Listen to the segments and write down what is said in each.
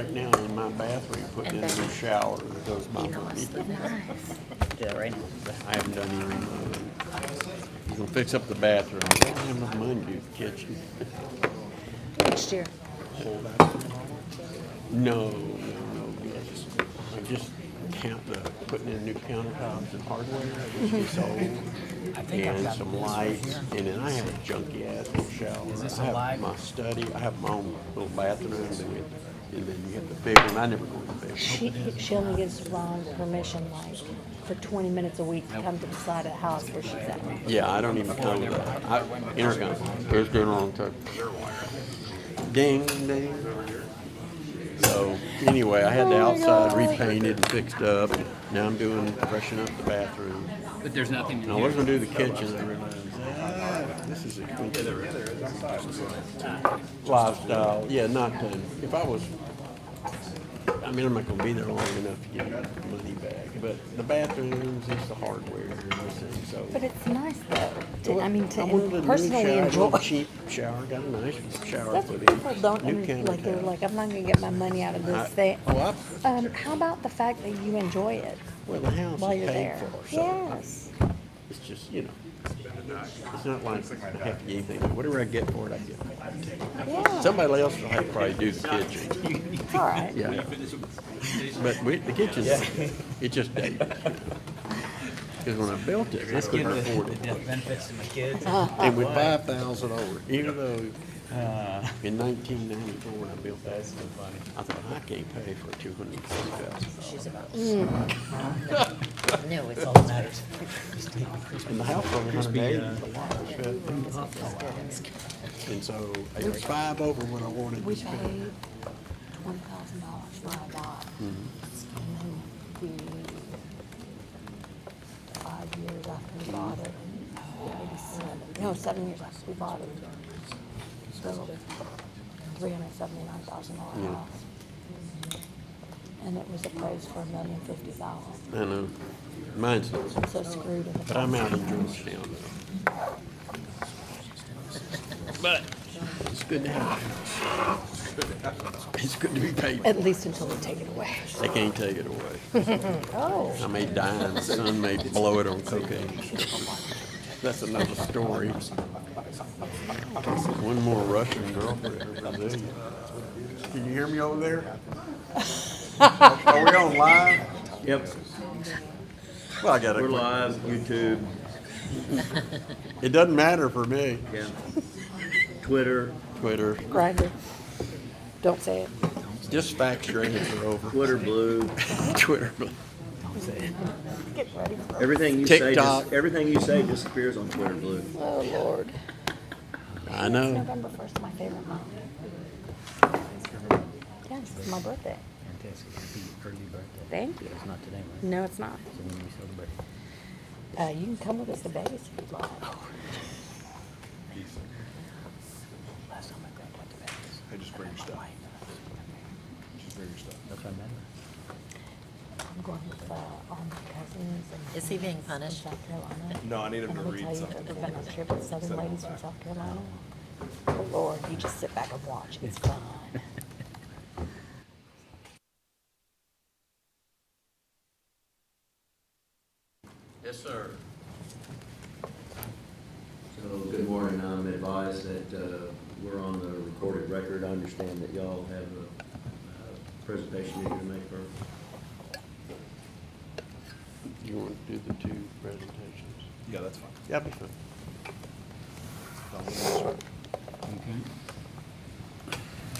right now in my bathroom putting in a new shower that goes my money. Nice. Do that right now. I haven't done any remodeling. He's gonna fix up the bathroom. I don't have enough money to do the kitchen. Next year. No. I just count the putting in new countertops and hardware. I just sold and some lights, and then I have a junky ass little shower. this I have alive? my study. I have my own little bathroom, and then you have the big one. I never go in the big one. She only gives Ron permission, like, for 20 minutes a week to come to the side of the house where she's at. Yeah, I don't even tell them that. Intercom. Here's doing wrong too. Ding, ding. So anyway, I had the outside repainted and fixed up. Now I'm doing freshen up the bathroom. But there's nothing in Now I was here. gonna do the kitchen. I realized this is expensive. Lifestyle, yeah, not to. If I was, I mean, I'm not gonna be there long enough to get money back. But the bathrooms, it's the hardware and everything. So. But it's nice, though. I wanted a new Personally shower, enjoy. little cheap shower. Got a nice shower That's put what in. people don't New understand. Like, they're countertop. like, I'm not going to get my money out of this thing. Oh, How about the fact that you enjoy it well, the house while is you're paid there? for, so Yes. it's just, you know, it's not like I have to get anything. Whatever I get for it, I get. Yeah. Somebody else will have to probably do the kitchen. All right. Yeah. But the kitchen, it just dated. Because when I built it, I couldn't afford it. Benefits to my kids. It went 5,000 over, even though in 1994 when I built that, I thought I can't pay for $250,000. She's about. Mm. No, it's all that matters. And the house was 180. And so it was 5 over what I wanted. We paid $20,000 for our lot. And then the 5 years after we bought it, maybe 7 years after we bought it, so $379,000 Yeah. house. And it was appraised for $1,050,000. I know. Mine's not. I'm so screwed in the But I'm out in Georgetown now. But it's good to have. It's good to be paid for. At least until they take it away. They can't take it away. Oh. I may die and the son may blow it on cocaine. That's another story. One more Russian girlfriend in Brazil. Can you hear me over there? Are we on live? Yep, Well, I got we're live, YouTube, It doesn't matter for me. yeah, Twitter, Twitter. Grinder. Don't say it. Just fax strings are over. Twitter Blue. Twitter. Get ready. Everything you TikTok. everything you say disappears on Twitter Blue. Oh, Lord. I know. November 1st, my favorite month. Yes, it's my birthday. Fantastic. Happy early birthday. Thank you. It's not today, right? No, it's not. So when we celebrate. You can come with us to Vegas if you'd like. Last time my grandpa went to Vegas. Hey, just bring your stuff. Just bring your stuff. That's what I meant. I'm going with all my cousins. And Is he being from punished? South Carolina. No, I need him And to let me read tell you, something. if we're going on a trip with Southern ladies from South Carolina, oh, Lord, you just sit back and watch. It's fun. Yes, sir. So, good morning, I'm advised that we're on the recorded record. I understand that y'all have a presentation you're gonna make first. You want to do the two presentations? Yeah, that's fine. Yeah, that'd be fun. Okay.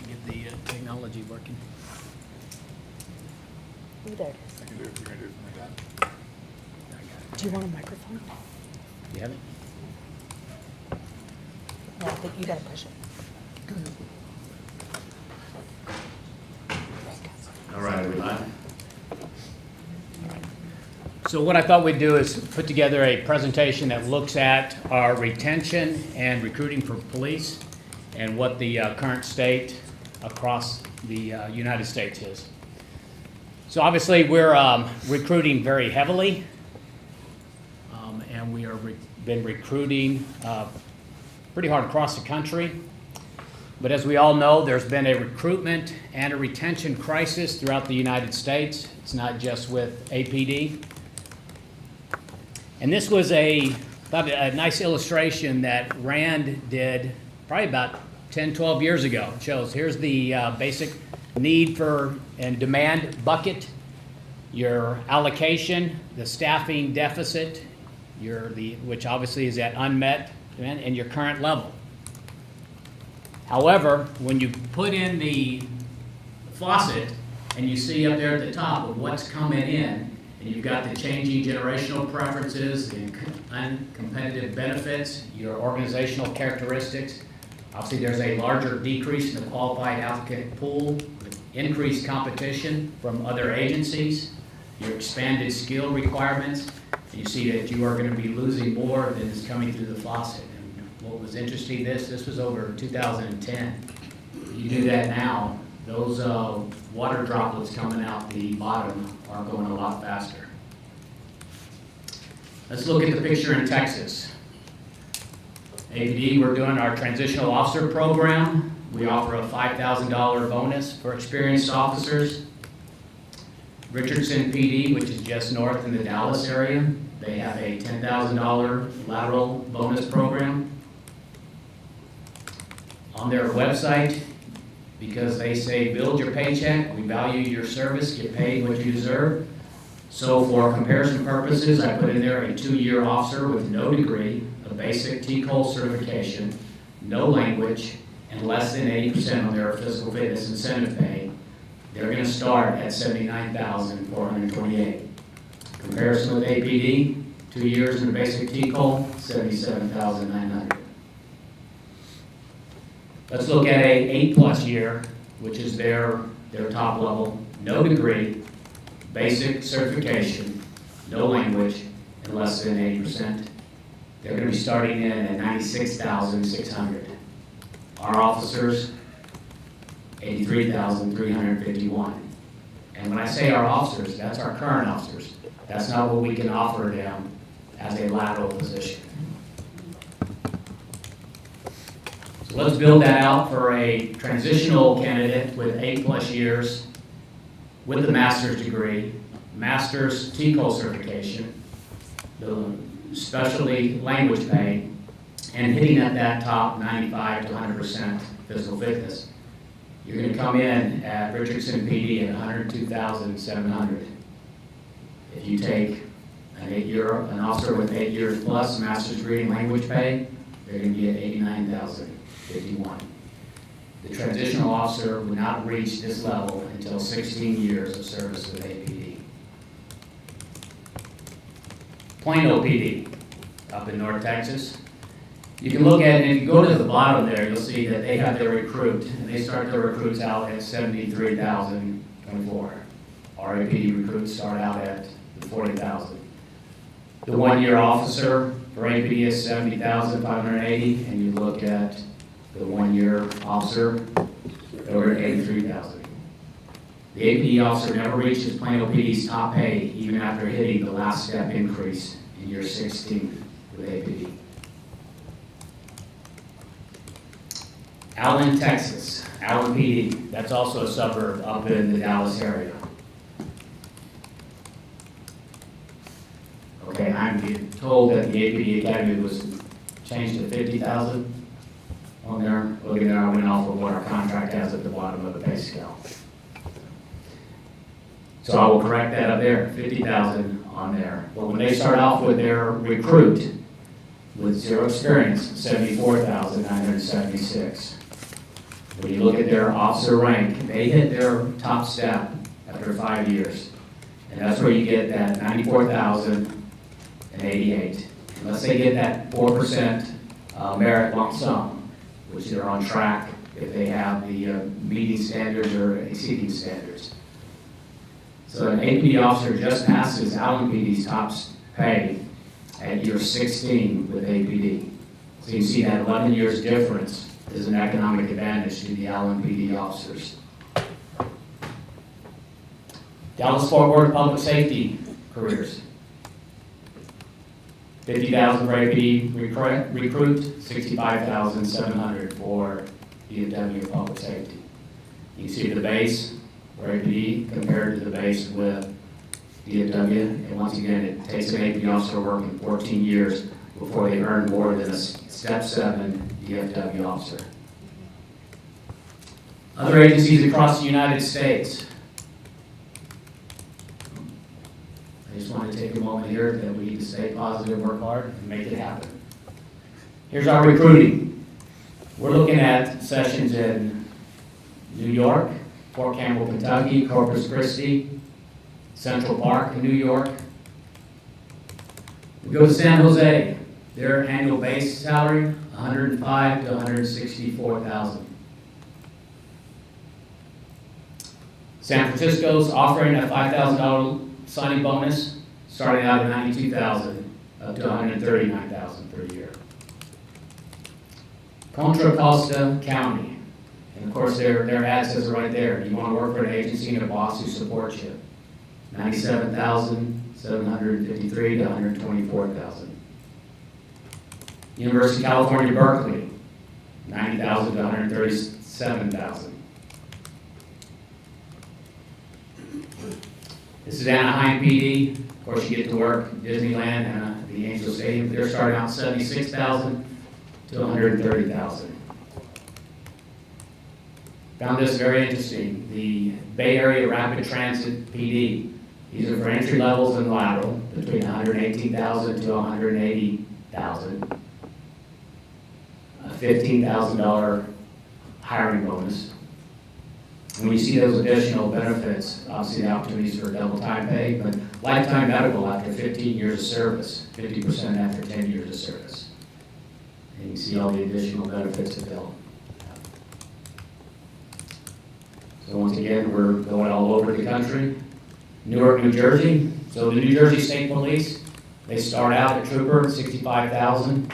Get the technology working. Ooh, there it is. I can do it. You're gonna do it for me. Do you want a microphone? You have it? No, I think you gotta push it. All right, we live? So what I thought we'd do is put together a presentation that looks at our retention and recruiting for police and what the current state across the United States is. So obviously, we're recruiting very heavily, and we are been recruiting pretty hard across the country. But as we all know, there's been a recruitment and a retention crisis throughout the United States. It's not just with APD. And this was a nice illustration that Rand did probably about 10, 12 years ago. It shows here's the basic need for and demand bucket, your allocation, the staffing deficit, which obviously is at unmet demand, and your current level. However, when you put in the faucet and you see up there at the top of what's coming in, and you've got the changing generational preferences, the uncompetitive benefits, your organizational characteristics, obviously there's a larger decrease in the qualified applicant pool, with increased competition from other agencies, your expanded skill requirements, and you see that you are going to be losing more than is coming through the faucet. What was interesting, this was over 2010. You do that now, those water droplets coming out the bottom are going a lot faster. Let's look at the picture in Texas. APD, we're doing our transitional officer program. We offer a $5,000 bonus for experienced officers. Richardson PD, which is just north in the Dallas area, they have a $10,000 lateral bonus program. On their website, because they say build your paycheck, we value your service, get paid what you deserve. So for comparison purposes, I put in there a 2-year officer with no degree, a basic TCOL certification, no language, and less than 80% on their physical fitness incentive pay. They're going to start at $79,428. Comparison with APD, 2 years in a basic TCOL, $77,900. Let's look at a 8+ year, which is their top level, no degree, basic certification, no language, and less than 80%. They're going to be starting in at $96,600. Our officers, $83,351. And when I say our officers, that's our current officers. That's not what we can offer them as a lateral position. So let's build that out for a transitional candidate with 8+ years with a master's degree, master's TCOL certification, the specialty language pay, and hitting at that top 95 to 100% physical fitness. You're going to come in at Richardson PD at $102,700. If you take an officer with 8 years plus master's degree in language pay, they're going to be at $89,051. The transitional officer would not reach this level until 16 years of service with APD. Plano PD, up in North Texas. You can look at it, and if you go to the bottom there, you'll see that they have their recruit, and they start their recruits out at $73,024. Our APD recruits start out at $40,000. The 1-year officer for APD is $70,580, and you look at the 1-year officer, over $83,000. The APD officer never reaches Plano PD's top pay, even after hitting the last step increase in year 16 with APD. Allen, Texas, Allen PD, that's also a suburb up in the Dallas area. Okay, I'm told that the APD Academy was changed to 50,000 on there. Look at there, I went off of what our contract has at the bottom of the pay scale. So I will correct that up there, 50,000 on there. But when they start off with their recruit with 0 experience, 74,976. When you look at their officer rank, they hit their top step after 5 years. And that's where you get that 94,088. Unless they get that 4% merit lump sum, which they're on track if they have the meeting standards or exceeding standards. So an APD officer just passes Allen PD's top pay at year 16 with APD. So you see that 11 years difference is an economic advantage to the Allen PD officers. Dallas-Fort Worth Public Safety careers. 50,000 for APD recruit, 65,700 for DFW of Public Safety. You can see the base for APD compared to the base with DFW. And once again, it takes an APD officer working 14 years before they earn more than a Step 7 DFW officer. Other agencies across the United States. I just want to take a moment here that we need to stay positive, work hard, and make it happen. Here's our recruiting. We're looking at sessions in New York, Fort Campbell, Kentucky, Corpus Christi, Central Park in New York. We go to San Jose. Their annual base salary, $105,000 to $164,000. San Francisco's offering a $5,000 signing bonus, starting out at $92,000 up to $139,000 per year. Contra Costa County, and of course their ad says it right there. You want to work for an agency and a boss who supports you. $97,753 to $124,000. University of California, Berkeley, $90,000 to $137,000. This is Anaheim PD. Of course, you get to work Disneyland and the Angel Stadium. They're starting out $76,000 to $130,000. Found this very interesting. The Bay Area Rapid Transit PD. These are for entry levels and lateral between $118,000 to $180,000. A $15,000 hiring bonus. When you see those additional benefits, obviously the opportunities for double time pay, but lifetime medical after 15 years of service, 50% after 10 years of service. And you see all the additional benefits that they'll have. So once again, we're going all over the country. Newark, New Jersey. So the New Jersey State Police, they start out at Trooper at $65,000,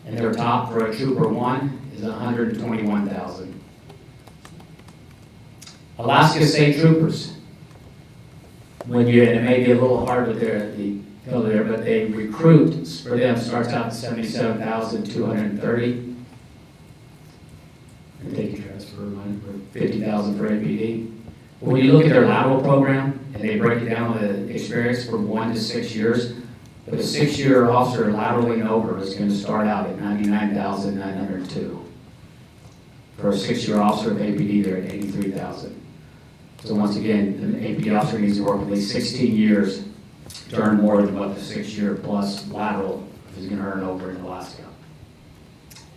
and their top for a Trooper 1 is $121,000. Alaska State Troopers. And it may be a little hard with the fill there, but they recruit for them starts out at $77,230. And take your transfer line for $50,000 for APD. But when you look at their lateral program and they break it down with the experience from 1 to 6 years, but a 6-year officer lateraling over is going to start out at $99,902. For a 6-year officer of APD, they're at $83,000. So once again, an APD officer needs to work at least 16 years to earn more than what the 6-year plus lateral is going to earn over in Alaska.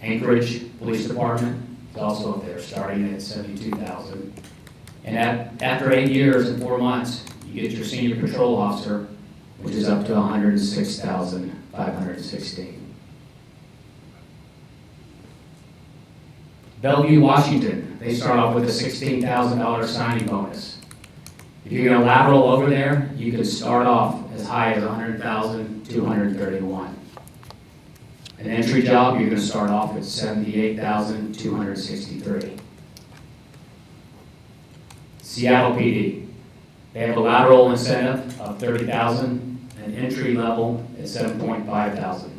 Anchorage Police Department is also up there, starting at $72,000. And after 8 years and 4 months, you get your senior patrol officer, which is up to $106,516. Bellevue, Washington, they start off with a $16,000 signing bonus. If you're going to lateral over there, you can start off as high as $100,231. An entry job, you're going to start off at $78,263. Seattle PD, they have a lateral incentive of $30,000 and entry level at $7,500.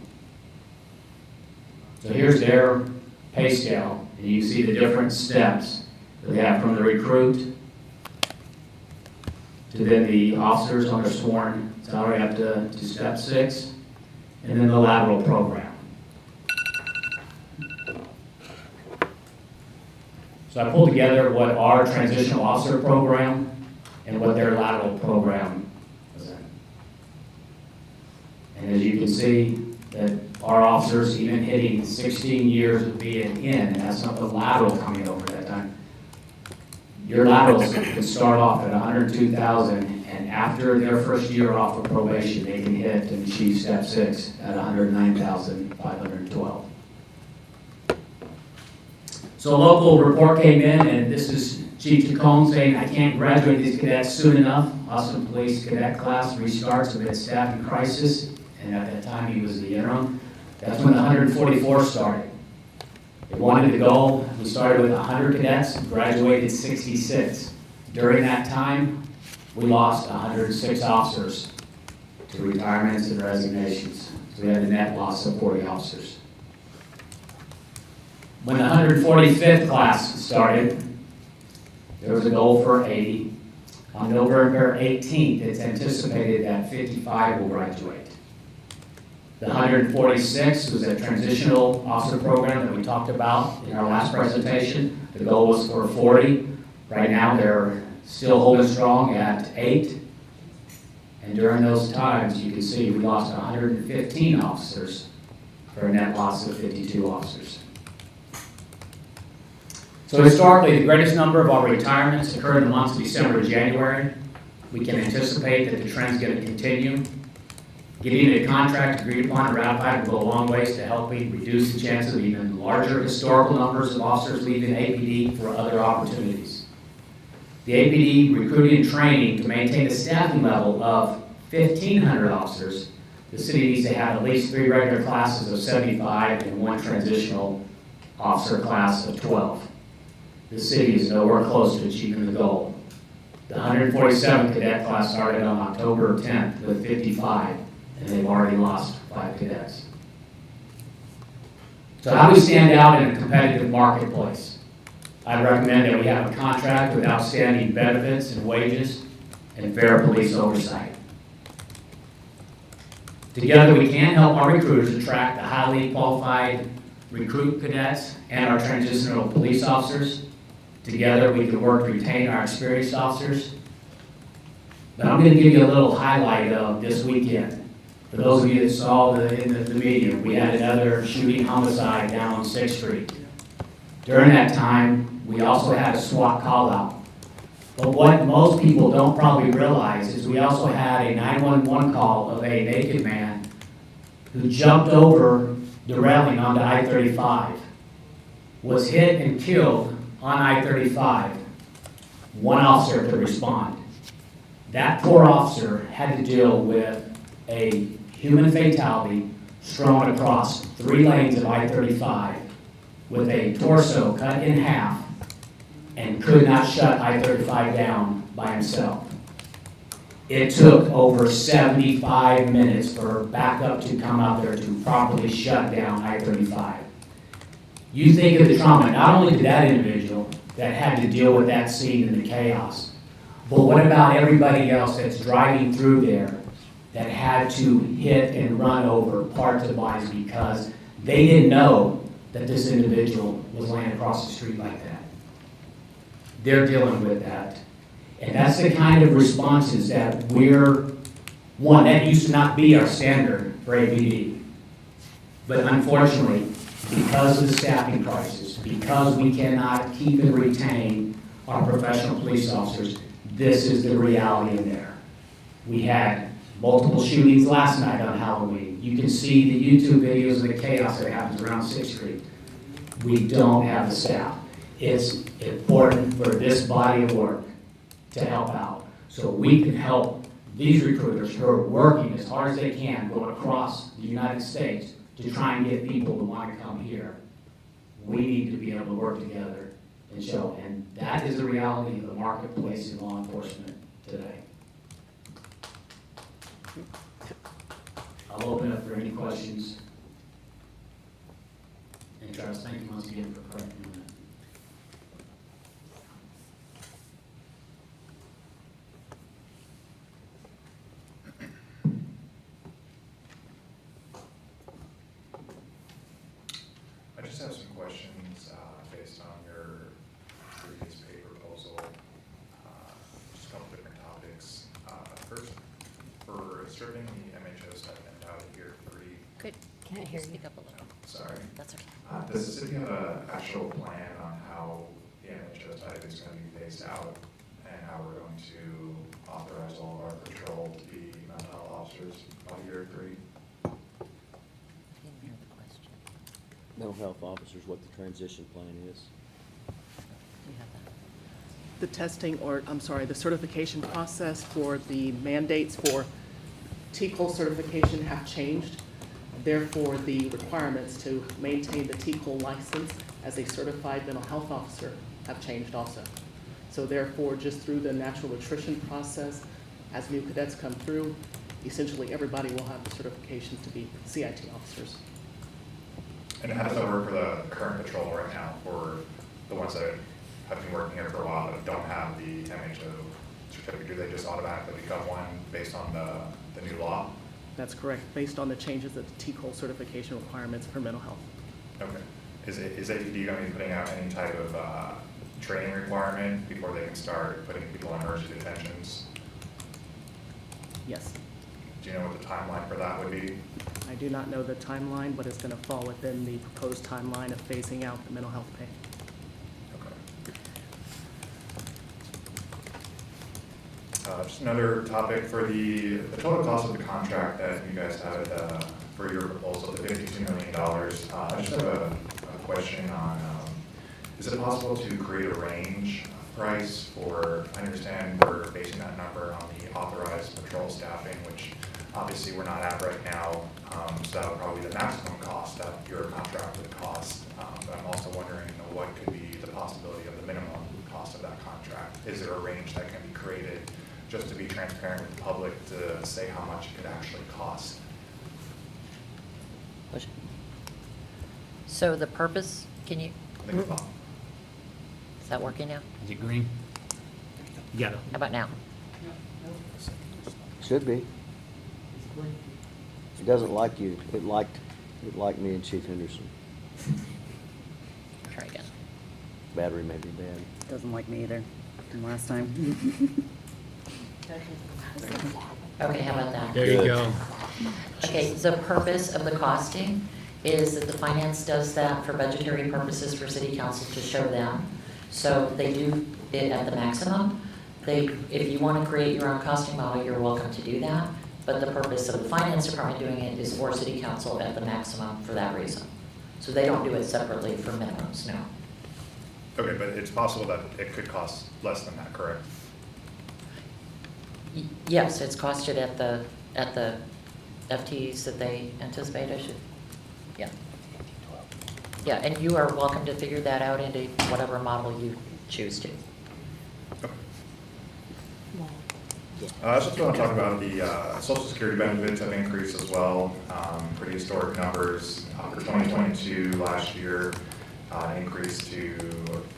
So here's their pay scale. And you see the different steps that they have from the recruit to then the officers on their sworn salary up to step 6, and then the lateral program. So I pulled together what our transitional officer program and what their lateral program was in. And as you can see, that our officers, even hitting 16 years of being in, and that's not the lateral coming over at that time. Your laterals can start off at $102,000, and after their first year off of probation, they can hit and achieve step 6 at $109,512. So a local report came in, and this is Chief Tacone saying, I can't graduate these cadets soon enough. Austin Police Cadet class restarts amid staffing crisis. And at that time, he was the interim. That's when the 144 started. They wanted to go. We started with 100 cadets, graduated 66. During that time, we lost 106 officers to retirements and resignations. So we had a net loss of 40 officers. When the 145th class started, there was a goal for 80. On November 18th, it's anticipated that 55 will graduate. The 146 was a transitional officer program that we talked about in our last presentation. The goal was for 40. Right now, they're still holding strong at 8. And during those times, you can see we lost 115 officers for a net loss of 52 officers. So historically, the greatest number of our retirements occurred in the months of December to January. We can anticipate that the trend's going to continue. Getting a contract agreed upon and ratified will go a long ways to helping reduce the chance of even larger historical numbers of officers leaving APD for other opportunities. The APD recruiting and training to maintain a staffing level of 1,500 officers. The city needs to have at least 3 regular classes of 75 and 1 transitional officer class of 12. The city is nowhere close to achieving the goal. The 147th cadet class started on October 10th with 55, and they've already lost 5 cadets. So how do we stand out in a competitive marketplace? I recommend that we have a contract with outstanding benefits and wages and fair police oversight. Together, we can help our recruiters attract the highly qualified recruit cadets and our transitional police officers. Together, we can work to retain our experienced officers. But I'm going to give you a little highlight of this weekend. For those of you that saw in the media, we had another shooting homicide down on 6th Street. During that time, we also had a SWAT call-out. But what most people don't probably realize is we also had a 911 call of a naked man who jumped over the railing onto I-35, was hit and killed on I-35. One officer could respond. That poor officer had to deal with a human fatality strewn across 3 lanes of I-35 with a torso cut in half and could not shut I-35 down by himself. It took over 75 minutes for backup to come out there to properly shut down I-35. You think of the trauma, not only to that individual that had to deal with that scene and the chaos, but what about everybody else that's driving through there that had to hit and run over parts of bodies because they didn't know that this individual was laying across the street like that? They're dealing with that. And that's the kind of responses that that used to not be our standard for APD. But unfortunately, because of the staffing crisis, because we cannot keep and retain our professional police officers, this is the reality in there. We had multiple shootings last night on Halloween. You can see the YouTube videos of the chaos that happens around 6th Street. We don't have the staff. It's important for this body of work to help out so we can help these recruiters who are working as hard as they can going across the United States to try and get people to want to come here. We need to be able to work together and show, and that is the reality of the marketplace in law enforcement today. I'll open up for any questions. And Charles, thank you once again for correcting that. I just have some questions based on your previous pay proposal. Just a couple different topics. First, for stripping the MHO stipend out of year 3. Can't hear you. Speak up a little. Sorry. That's okay. Does the city have an actual plan on how the MHO stipend is going to be phased out and how we're going to authorize all of our patrol to be mental health officers by year 3? I didn't hear the question. Mental health officers, what the transition plan is. Do you have that? The testing, or, I'm sorry, the certification process for the mandates for TCOL certification have changed. Therefore, the requirements to maintain the TCOL license as a certified mental health officer have changed also. So therefore, just through the natural attrition process, as new cadets come through, essentially everybody will have the certifications to be CIT officers. And how does that work for the current patrol right now, for the ones that have been working here for a while but don't have the MHO certificate? Do they just automatically become one based on the new law? That's correct, based on the changes of the TCOL certification requirements for mental health. Okay. Is APD going to be putting out any type of training requirement before they can start putting people in emergency detentions? Yes. Do you know what the timeline for that would be? I do not know the timeline, but it's going to fall within the proposed timeline of phasing out the mental health pay. Okay. Just another topic for the total cost of the contract that you guys have for your proposal, the $52 million. I just have a question on, is it possible to create a range price for, I understand we're basing that number on the authorized patrol staffing, which obviously we're not at right now, so that would probably be the maximum cost that your contract would cost. But I'm also wondering, what could be the possibility of the minimum cost of that contract? Is there a range that can be created just to be transparent with the public to say how much it could actually cost? So the purpose, can you, I think it's fine. is that working now? Is it green? You got it. How about now? Should be. It doesn't like you. It liked me and Chief Henderson. Try again. Battery may be bad. Doesn't like me either from last time. Okay, how about that? There you go. Okay, the purpose of the costing is that the finance does that for budgetary purposes for city council to show them. So they do it at the maximum. If you want to create your own costing model, you're welcome to do that. But the purpose of the finance department doing it is for city council at the maximum for that reason. So they don't do it separately for minimums, no. Okay, but it's possible that it could cost less than that, correct? Yes, it's costed at the FTEs that they anticipate, I should, yeah. Yeah, and you are welcome to figure that out into whatever model you choose to. I just want to talk about the Social Security benefits have increased as well. Pretty historic numbers. For 2022, last year, increased to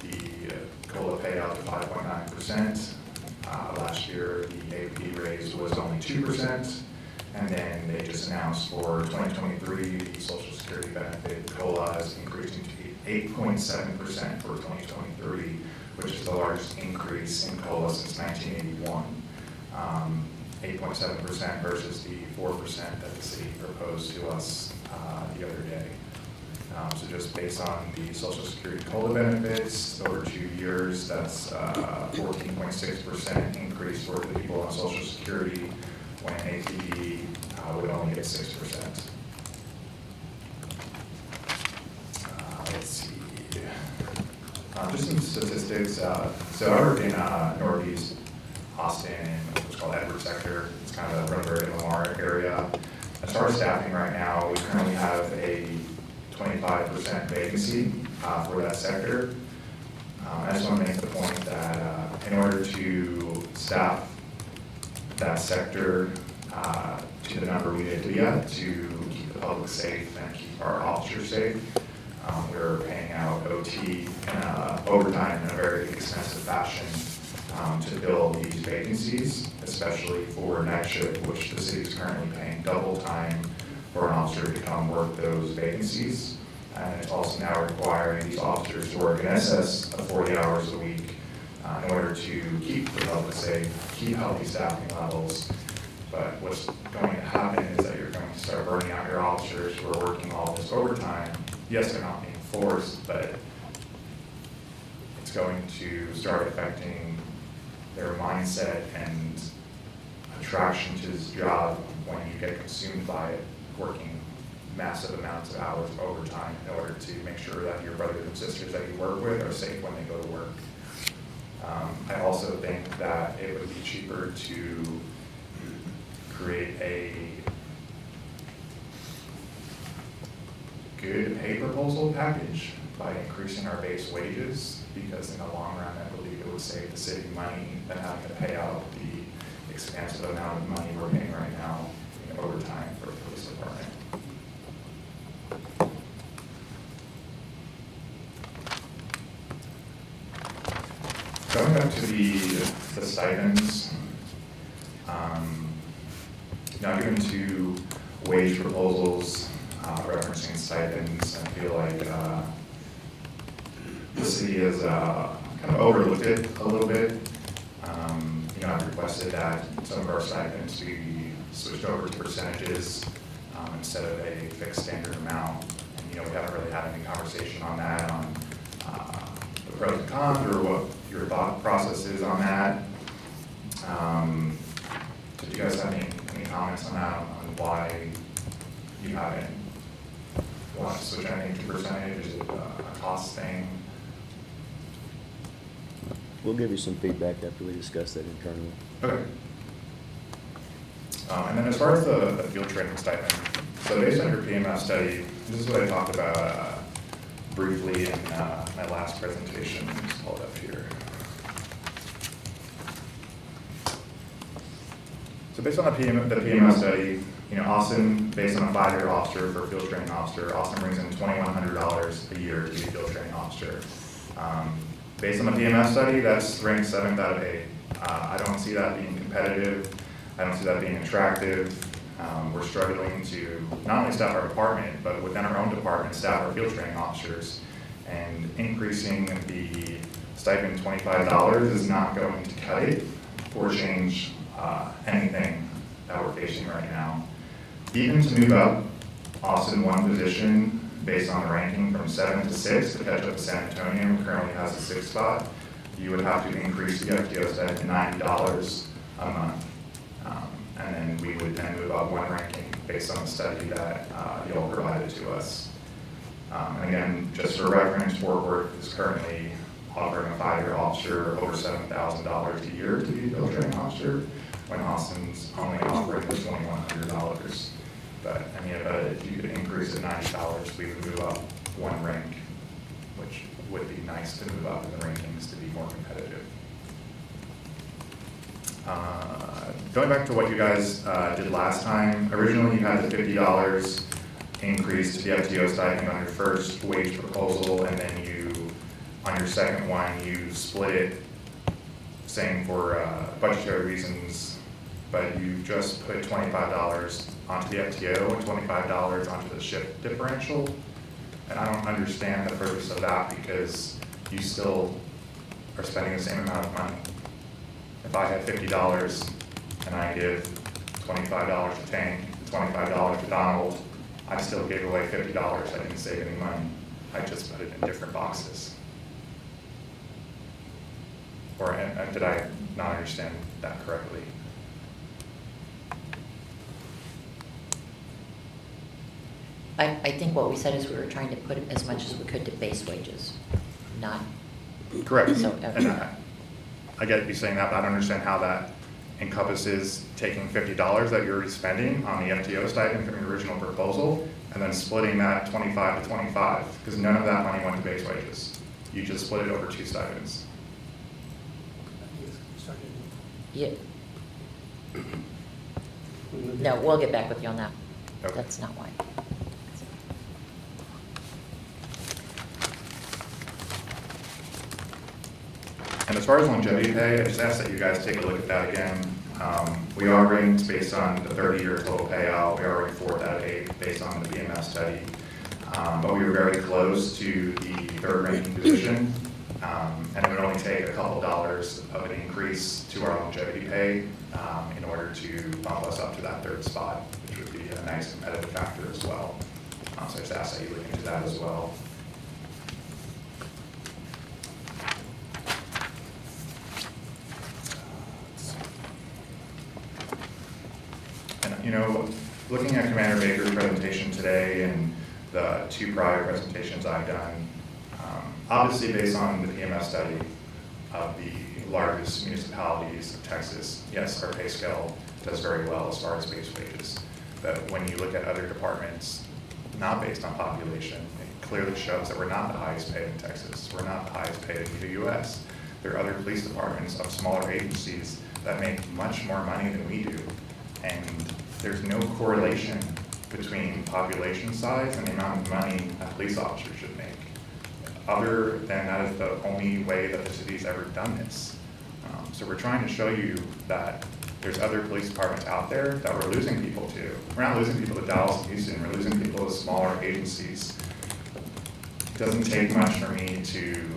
the COLA payout to 5.9%. Last year, the APD raise was only 2%. And then they just announced for 2023, the Social Security benefit COLA is increasing to 8.7% for 2023, which is the largest increase in COLA since 1981. 8.7% versus the 4% that the city proposed to us the other day. So just based on the Social Security COLA benefits over 2 years, that's 14.6% increase for the people on Social Security, when APD would only get 6%. Let's see. Just some statistics. So I work in Northeast Austin, in what's called Edward sector. It's kind of the Redbird and Lamar area. As far as staffing right now, we currently have a 25% vacancy for that sector. I just want to make the point that in order to staff that sector to the number we need to get to keep the public safe and keep our officers safe, we're paying out OT and overtime in a very expensive fashion to fill these vacancies, especially for night shift, which the city is currently paying double time for an officer to come work those vacancies. And it's also now requiring these officers to work in excess of 40 hours a week in order to keep the public safe, keep healthy staffing levels. But what's going to happen is that you're going to start burning out your officers who are working all this overtime. Yes, they're not being forced, but it's going to start affecting their mindset and attraction to this job when you get consumed by it, working massive amounts of hours of overtime in order to make sure that your brothers and sisters that you work with are safe when they go to work. I also think that it would be cheaper to create a good pay proposal package by increasing our base wages, because in the long run, I believe it would save the city money than having to pay out the expansive amount of money we're paying right now in overtime for the police department. Going back to the stipends, I've given two wage proposals referencing stipends. I feel like the city has kind of overlooked it a little bit. I've requested that some of our stipends be switched over to percentages instead of a fixed standard amount. And, we haven't really had any conversation on that, on the pros and cons, or what your thought process is on that. So do you guys have any comments on that, on why you haven't wanted to switch anything to percentage? Is it a cost thing? We'll give you some feedback after we discuss that internally. Okay. And then as far as the field training stipend, so based on your PMF study, this is what I talked about briefly in my last presentation. Let me just pull it up here. So based on the PMF study, Austin, based on a 5-year officer for a field training officer, Austin brings in $2,100 a year to be a field training officer. Based on the PMF study, that's ranked 7th out of 8. I don't see that being competitive. I don't see that being attractive. We're struggling to not only staff our department, but within our own department, staff our field training officers. And increasing the stipend $25 is not going to cut it or change anything that we're facing right now. Even to move up Austin one position based on the ranking from 7 to 6 to catch up to San Antonio, who currently has the 6th spot, you would have to increase the FTO stipend to $90 a month. And then we would then move up one ranking based on the study that you all provided to us. And again, just for reference, Fort Worth is currently offering a 5-year officer over $7,000 a year to be a field training officer, when Austin's only offering $2,100. But if you could increase it $90, we would move up one rank, which would be nice to move up in the rankings to be more competitive. Going back to what you guys did last time, originally you had the $50 increase to the FTO stipend on your first wage proposal, and then on your second one, you split it, saying for budgetary reasons, but you just put $25 onto the FTO and $25 onto the shift differential. And I don't understand the purpose of that, because you still are spending the same amount of money. If I have $50 and I give $25 to Tank, $25 to Donald, I still gave away $50. I didn't save any money. I just put it in different boxes. Or did I not understand that correctly? I think what we said is we were trying to put as much as we could to base wages, not. Correct. So, And I get you saying that, but I don't understand how that encompasses taking $50 that you're already spending on the FTO stipend from your original proposal, and then splitting that 25 to 25, because none of that money went to base wages. You just split it over 2 stipends. Yeah. No, we'll get back with you on that. Okay. That's not why. And as far as longevity pay, I just ask that you guys take a look at that again. We are ranked based on the 30-year total payout. We are ranked 4th out of 8 based on the BMS study. But we were very close to the 3rd ranking position. And it would only take a couple dollars of an increase to our longevity pay in order to bump us up to that 3rd spot, which would be a nice competitive factor as well. So I just ask that you look into that as well. And looking at Commander Baker's presentation today and the 2 prior presentations I've done, obviously based on the PMS study of the largest municipalities of Texas, yes, our pay scale does very well as far as base wages. But when you look at other departments, not based on population, it clearly shows that we're not the highest paid in Texas. We're not the highest paid in the U.S. There are other police departments of smaller agencies that make much more money than we do. And there's no correlation between population size and the amount of money a police officer should make. other than that is the only way that the city's ever done this. So we're trying to show you that there's other police departments out there that we're losing people to. We're not losing people to Dallas and Houston, we're losing people to smaller agencies. It doesn't take much for me to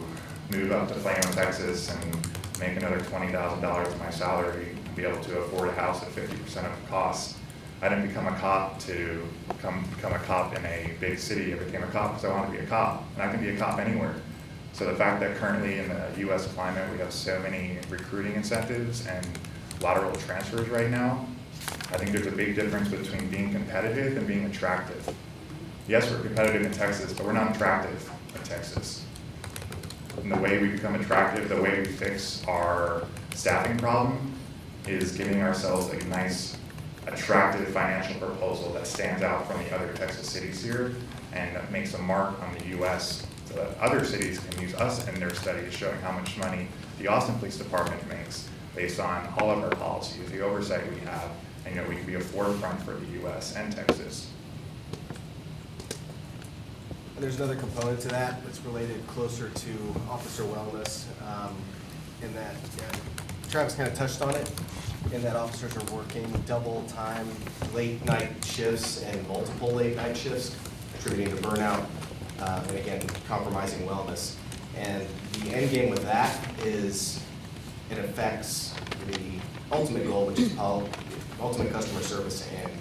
move up to Plano, Texas and make another $20,000 of my salary and be able to afford a house at 50% of the cost. I didn't become a cop to become a cop in a big city. I became a cop because I wanted to be a cop, and I can be a cop anywhere. So the fact that currently in the US climate we have so many recruiting incentives and lateral transfers right now, I think there's a big difference between being competitive and being attractive. Yes, we're competitive in Texas, but we're not attractive in Texas. And the way we become attractive, the way we fix our staffing problem is giving ourselves a nice, attractive financial proposal that stands out from the other Texas cities here and that makes a mark on the US so that other cities can use us in their studies showing how much money the Austin Police Department makes based on all of our policies, the oversight we have, and we can be a forefront for the US and Texas. There's another component to that that's related closer to officer wellness, in that Travis kind of touched on it, in that officers are working double time, late night shifts and multiple late night shifts, contributing to burnout, and again, compromising wellness. And the end game with that is it affects the ultimate goal, which is ultimate customer service and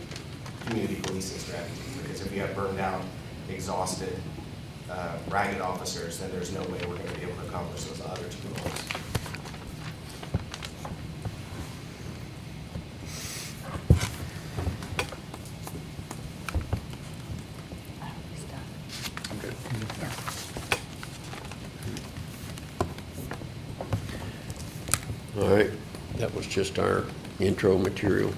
community policing strategy. Because if you have burned out, exhausted, ragged officers, then there's no way we're going to be able to accomplish those other two goals. All right, that was just our intro material.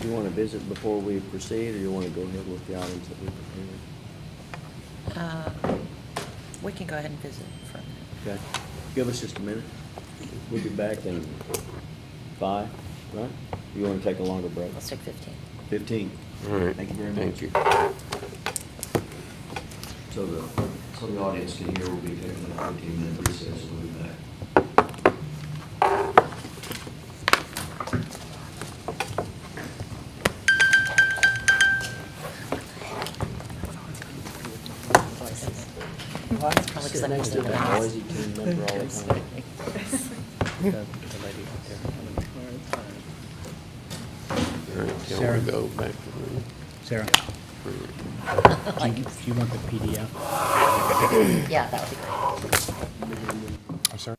You want to visit before we proceed, or you want to go ahead with the items that we prepared? We can go ahead and visit for a minute. Okay, give us just a minute. We'll be back in 5, right? You want to take a longer break? Let's take 15. 15. All right. Thank you very much. Thank you. So the audience can hear, we'll be taking a 15-minute recess, we'll be back. It's probably 'cause I'm Next to using that the noisy team member all the time. All right, can Sarah. we go back to the Sarah, Like, do you want the PDF? yeah, that would be great. I'm sorry.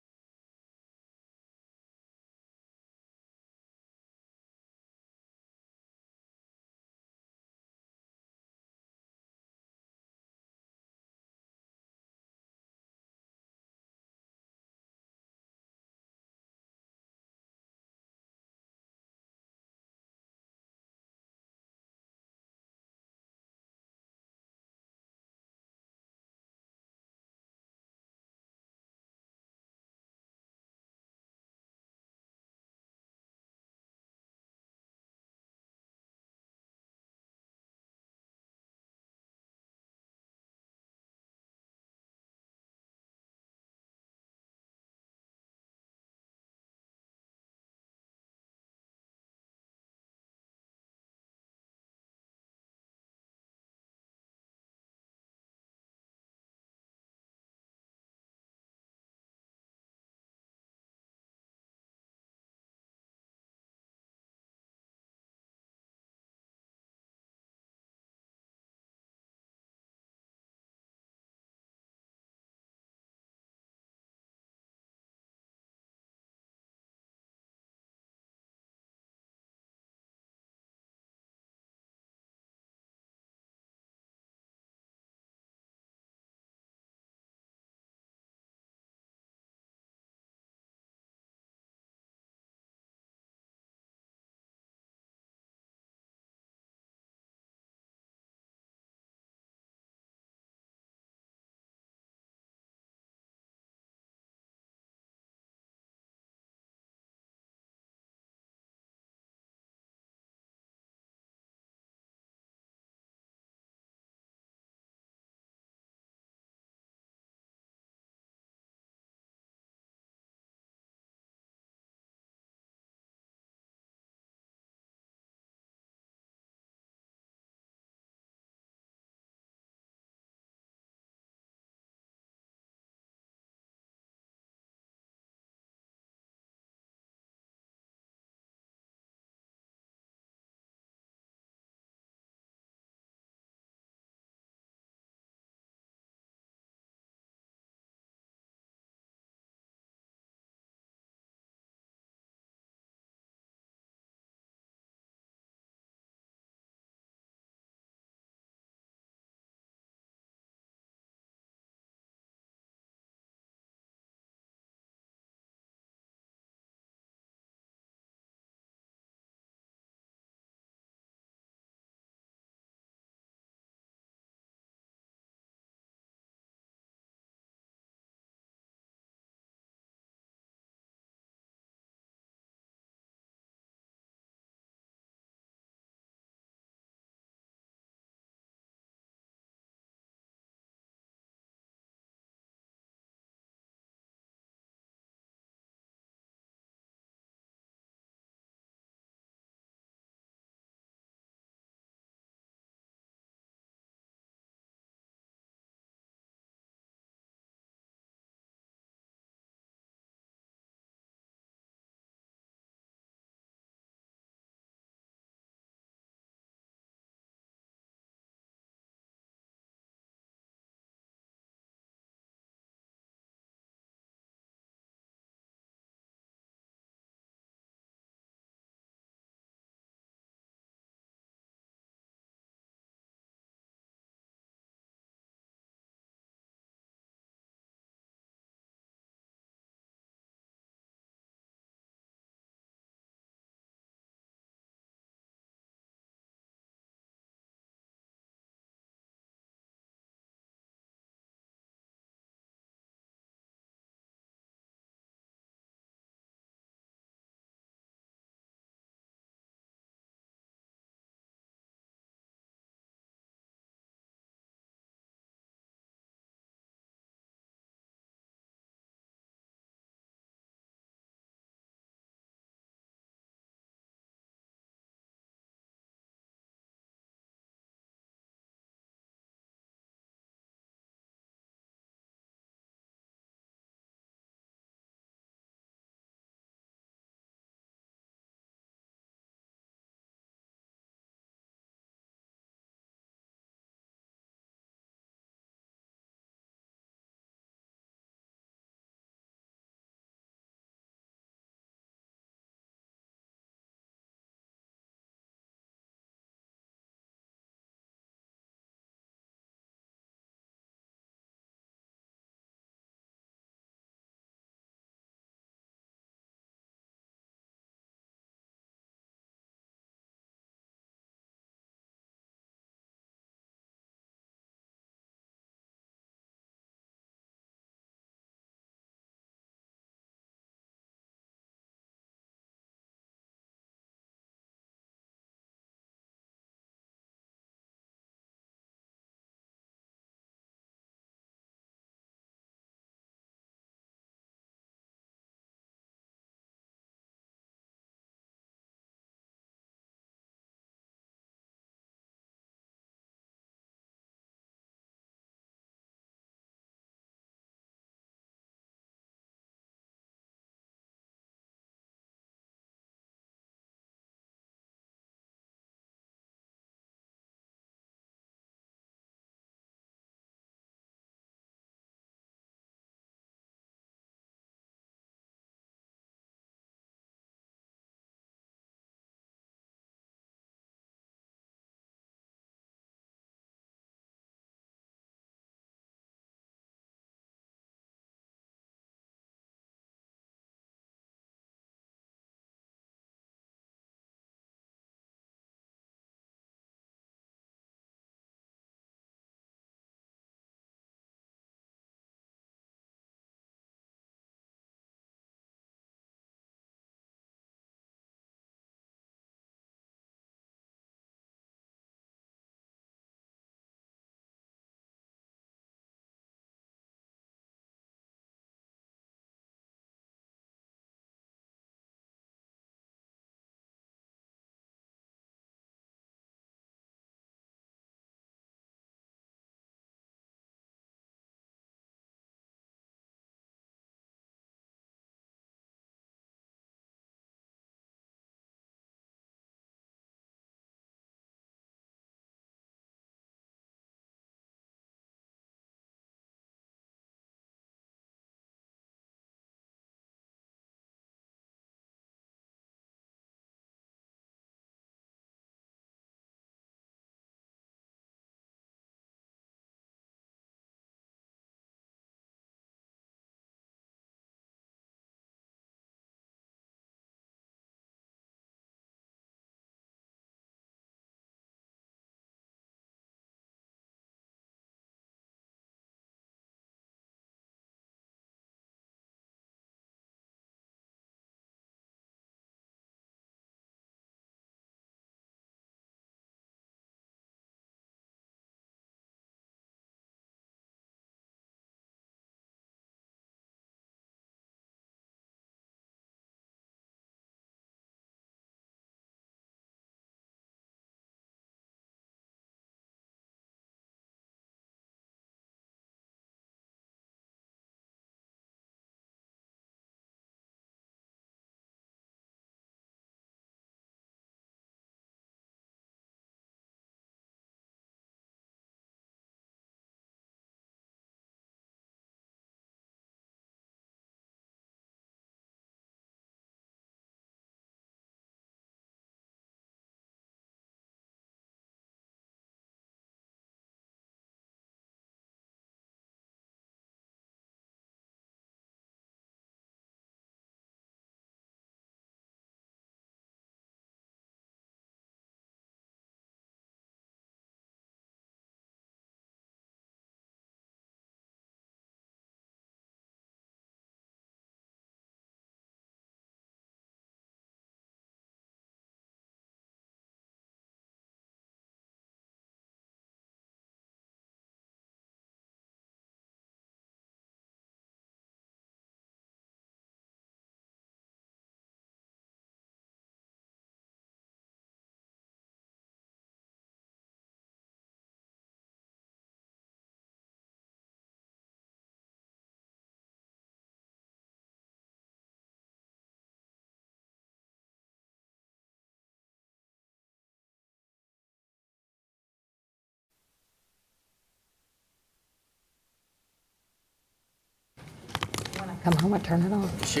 Come home and turn it on. She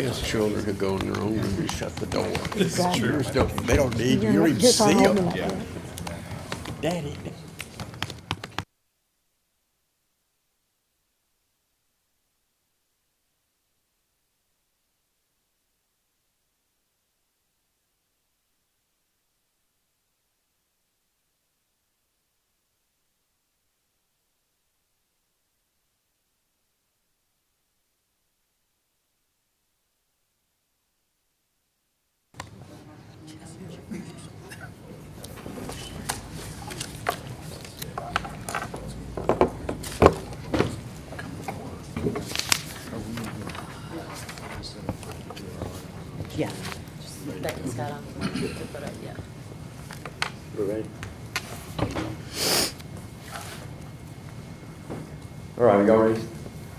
has children who go in their own room and shut the door. Exactly. You're still, they don't need you, you You're don't even just see not old them. enough yet. Daddy. Yeah. Becky's got on, but yeah. We're ready? All right, y'all ready?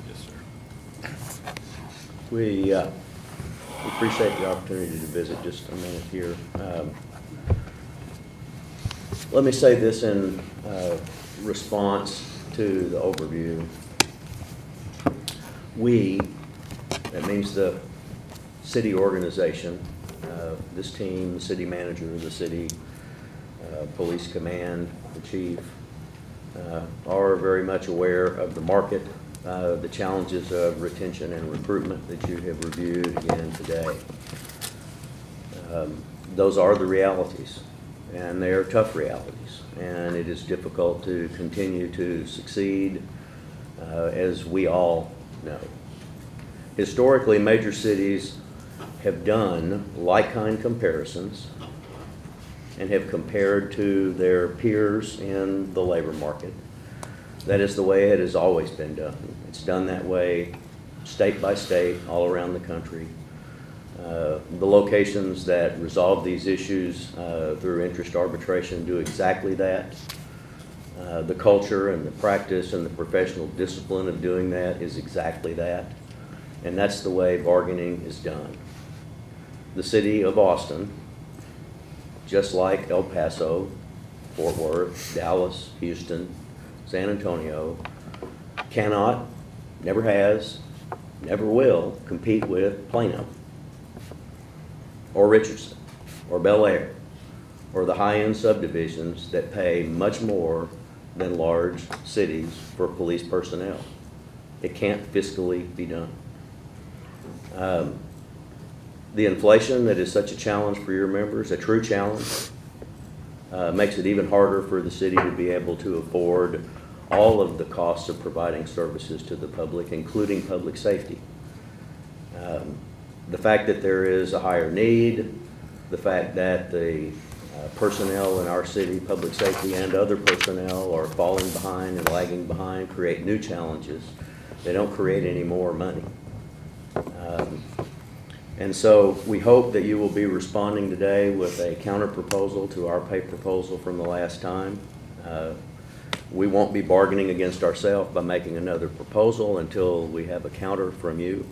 Yes, sir. We appreciate the opportunity to visit just a minute here. Let me say this in response to the overview. We, that means the city organization, this team, the city manager, the city police command, the chief, are very much aware of the market, the challenges of retention and recruitment that you have reviewed again today. Those are the realities, and they are tough realities, and it is difficult to continue to succeed, as we all know. Historically, major cities have done like-kind comparisons and have compared to their peers in the labor market. That is the way it has always been done. It's done that way state by state all around the country. The locations that resolve these issues through interest arbitration do exactly that. The culture and the practice and the professional discipline of doing that is exactly that. And that's the way bargaining is done. The city of Austin, just like El Paso, Fort Worth, Dallas, Houston, San Antonio, cannot, never has, never will compete with Plano or Richardson or Bel Air or the high-end subdivisions that pay much more than large cities for police personnel. It can't fiscally be done. The inflation that is such a challenge for your members, a true challenge, makes it even harder for the city to be able to afford all of the costs of providing services to the public, including public safety. The fact that there is a higher need, the fact that the personnel in our city, public safety and other personnel, are falling behind and lagging behind, create new challenges. They don't create any more money. And so we hope that you will be responding today with a counter proposal to our pay proposal from the last time. We won't be bargaining against ourselves by making another proposal until we have a counter from you.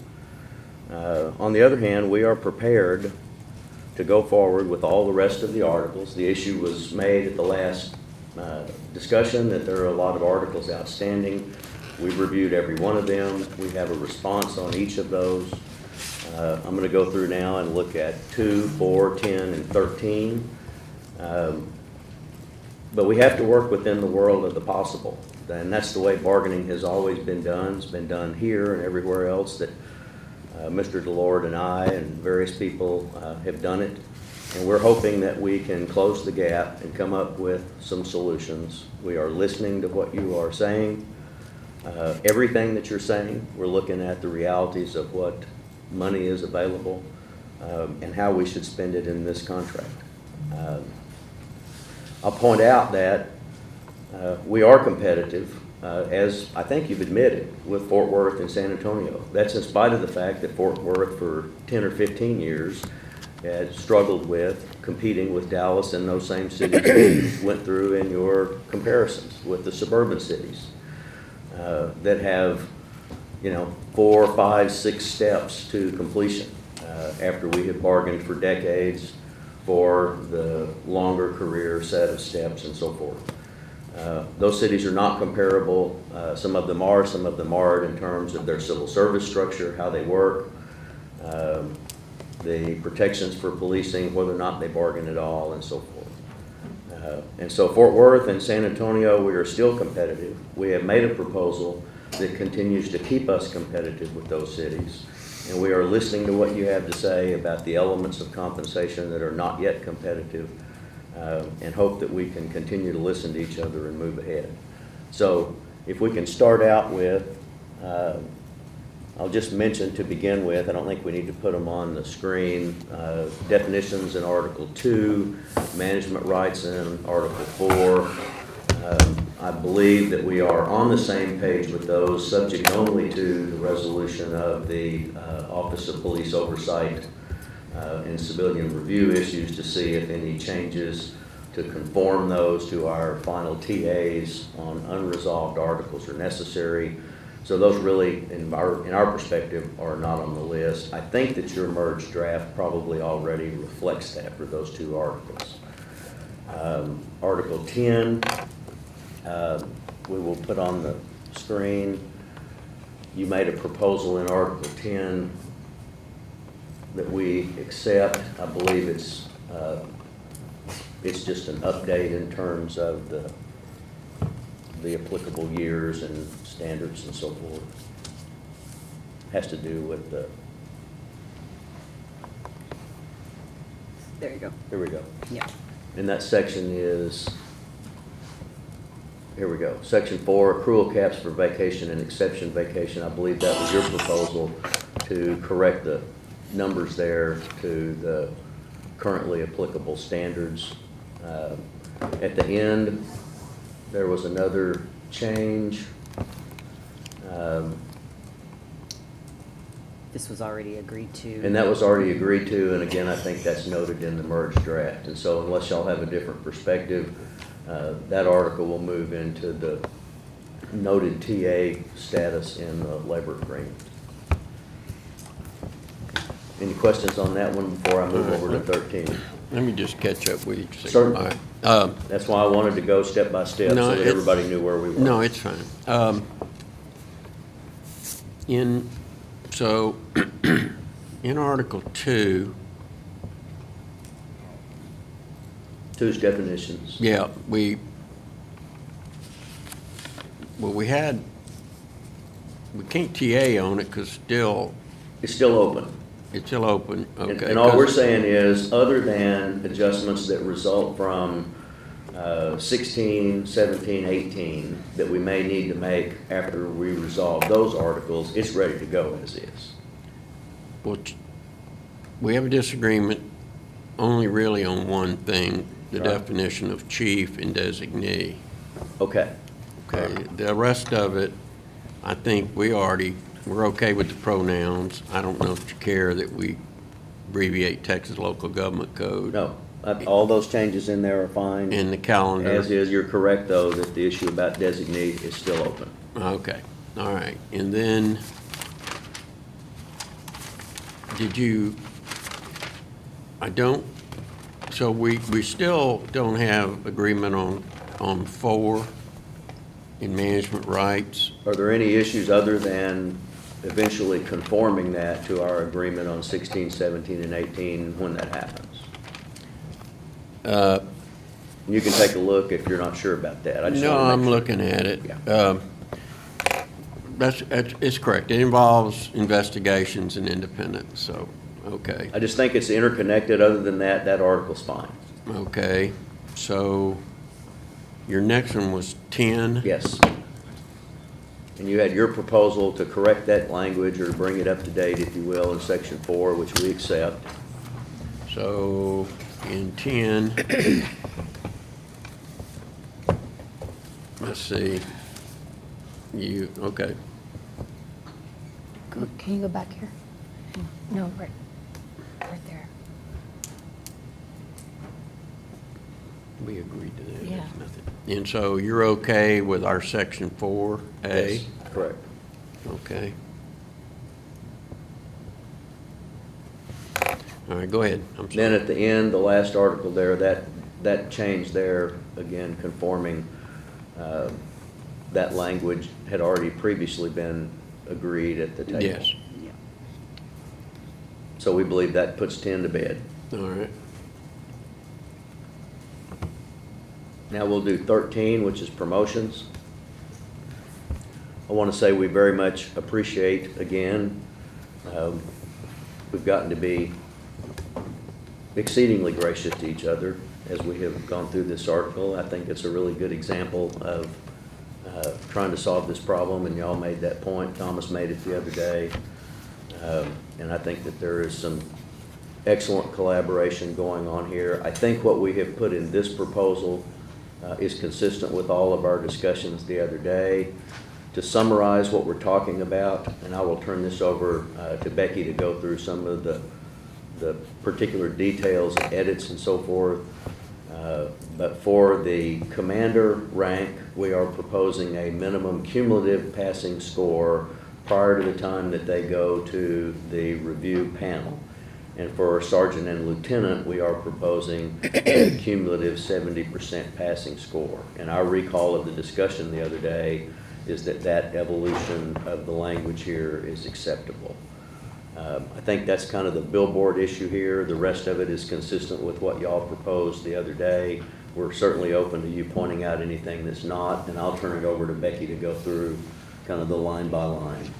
On the other hand, we are prepared to go forward with all the rest of the articles. The issue was made at the last discussion that there are a lot of articles outstanding. We've reviewed every one of them. We have a response on each of those. I'm going to go through now and look at 2, 4, 10, and 13. But we have to work within the world of the possible. And that's the way bargaining has always been done. It's been done here and everywhere else that Mr. DeLord and I and various people have done it. And we're hoping that we can close the gap and come up with some solutions. We are listening to what you are saying. Everything that you're saying, we're looking at the realities of what money is available and how we should spend it in this contract. I'll point out that we are competitive, as I think you've admitted, with Fort Worth and San Antonio. That's in spite of the fact that Fort Worth for 10 or 15 years had struggled with competing with Dallas and those same cities that you went through in your comparisons with the suburban cities that have, 4, 5, 6 steps to completion after we have bargained for decades for the longer career set of steps and so forth. Those cities are not comparable. Some of them are, some of them aren't in terms of their civil service structure, how they work, the protections for policing, whether or not they bargain at all, and so forth. And so Fort Worth and San Antonio, we are still competitive. We have made a proposal that continues to keep us competitive with those cities. And we are listening to what you have to say about the elements of compensation that are not yet competitive, and hope that we can continue to listen to each other and move ahead. So if we can start out with, I'll just mention to begin with, I don't think we need to put them on the screen, definitions in Article 2, management rights in Article 4. I believe that we are on the same page with those, subject only to the resolution of the Office of Police Oversight and Civilian Review issues to see if any changes to conform those to our final TAs on unresolved articles are necessary. So those really, in our perspective, are not on the list. I think that your merged draft probably already reflects that for those two articles. Article 10, we will put on the screen. You made a proposal in Article 10 that we accept. I believe it's just an update in terms of the applicable years and standards and so forth. Has to do with the, There you go. here we go. Yeah. And that section is, here we go, Section 4, accrual caps for vacation and exception vacation. I believe that was your proposal to correct the numbers there to the currently applicable standards. At the end, there was another change. This was already agreed to. And that was already agreed to, and again, I think that's noted in the merged draft. And so unless y'all have a different perspective, that article will move into the noted TA status in the labor agreement. Any questions on that one before I move over to 13? Let me just catch up with you. Certainly. All right. That's why I wanted to go step by step No, so that it's- everybody knew where we were. No, it's fine. So, in Article 2, Two's definitions. yeah, we can't TA on it because It's still open. it's still open, And- okay. And all we're 'cause- saying is, other than adjustments that result from 16, 17, 18, that we may need to make after we resolve those articles, it's ready to go as is. Well, we have a disagreement only really on one thing, the Right. definition of chief and designee. Okay. Okay, the rest of it, I think we're okay with the pronouns. I don't know if you care that we abbreviate Texas Local Government Code. No, all those changes in there are fine. And the calendar. As is, you're correct, though, that the issue about designee is still open. Okay, all right. And then, so we still don't have agreement on 4 in management rights. Are there any issues other than eventually conforming that to our agreement on 16, 17, and 18 when that happens? You can take a look if you're not sure about that. I just No, wanna make I'm sure. looking at it. Yeah. It's correct. It involves investigations and independence, so, okay. I just think it's interconnected. Other than that, that article's fine. Okay, so your next one was 10? Yes. And you had your proposal to correct that language or bring it up to date, if you will, in Section 4, which we accept. So in 10, let's see, okay. Can you go back here? No, right there. We agreed to that. Yeah. That's nothing. And so you're okay with our Section 4A? Yes, correct. Okay. All right, go ahead. I'm Then sorry. at the end, the last article there, that change there, again, conforming that language had already previously been agreed at the table. Yes. Yeah. So we believe that puts 10 to bed. All right. Now we'll do 13, which is promotions. I want to say we very much appreciate, again, we've gotten to be exceedingly gracious to each other as we have gone through this article. I think it's a really good example of trying to solve this problem, and y'all made that point. Thomas made it the other day. And I think that there is some excellent collaboration going on here. I think what we have put in this proposal is consistent with all of our discussions the other day. To summarize what we're talking about, and I will turn this over to Becky to go through some of the particular details, edits and so forth. But for the commander rank, we are proposing a minimum cumulative passing score prior to the time that they go to the review panel. And for sergeant and lieutenant, we are proposing a cumulative 70% passing score. And our recall of the discussion the other day is that that evolution of the language here is acceptable. I think that's kind of the billboard issue here. The rest of it is consistent with what y'all proposed the other day. We're certainly open to you pointing out anything that's not, and I'll turn it over to Becky to go through kind of the line by line.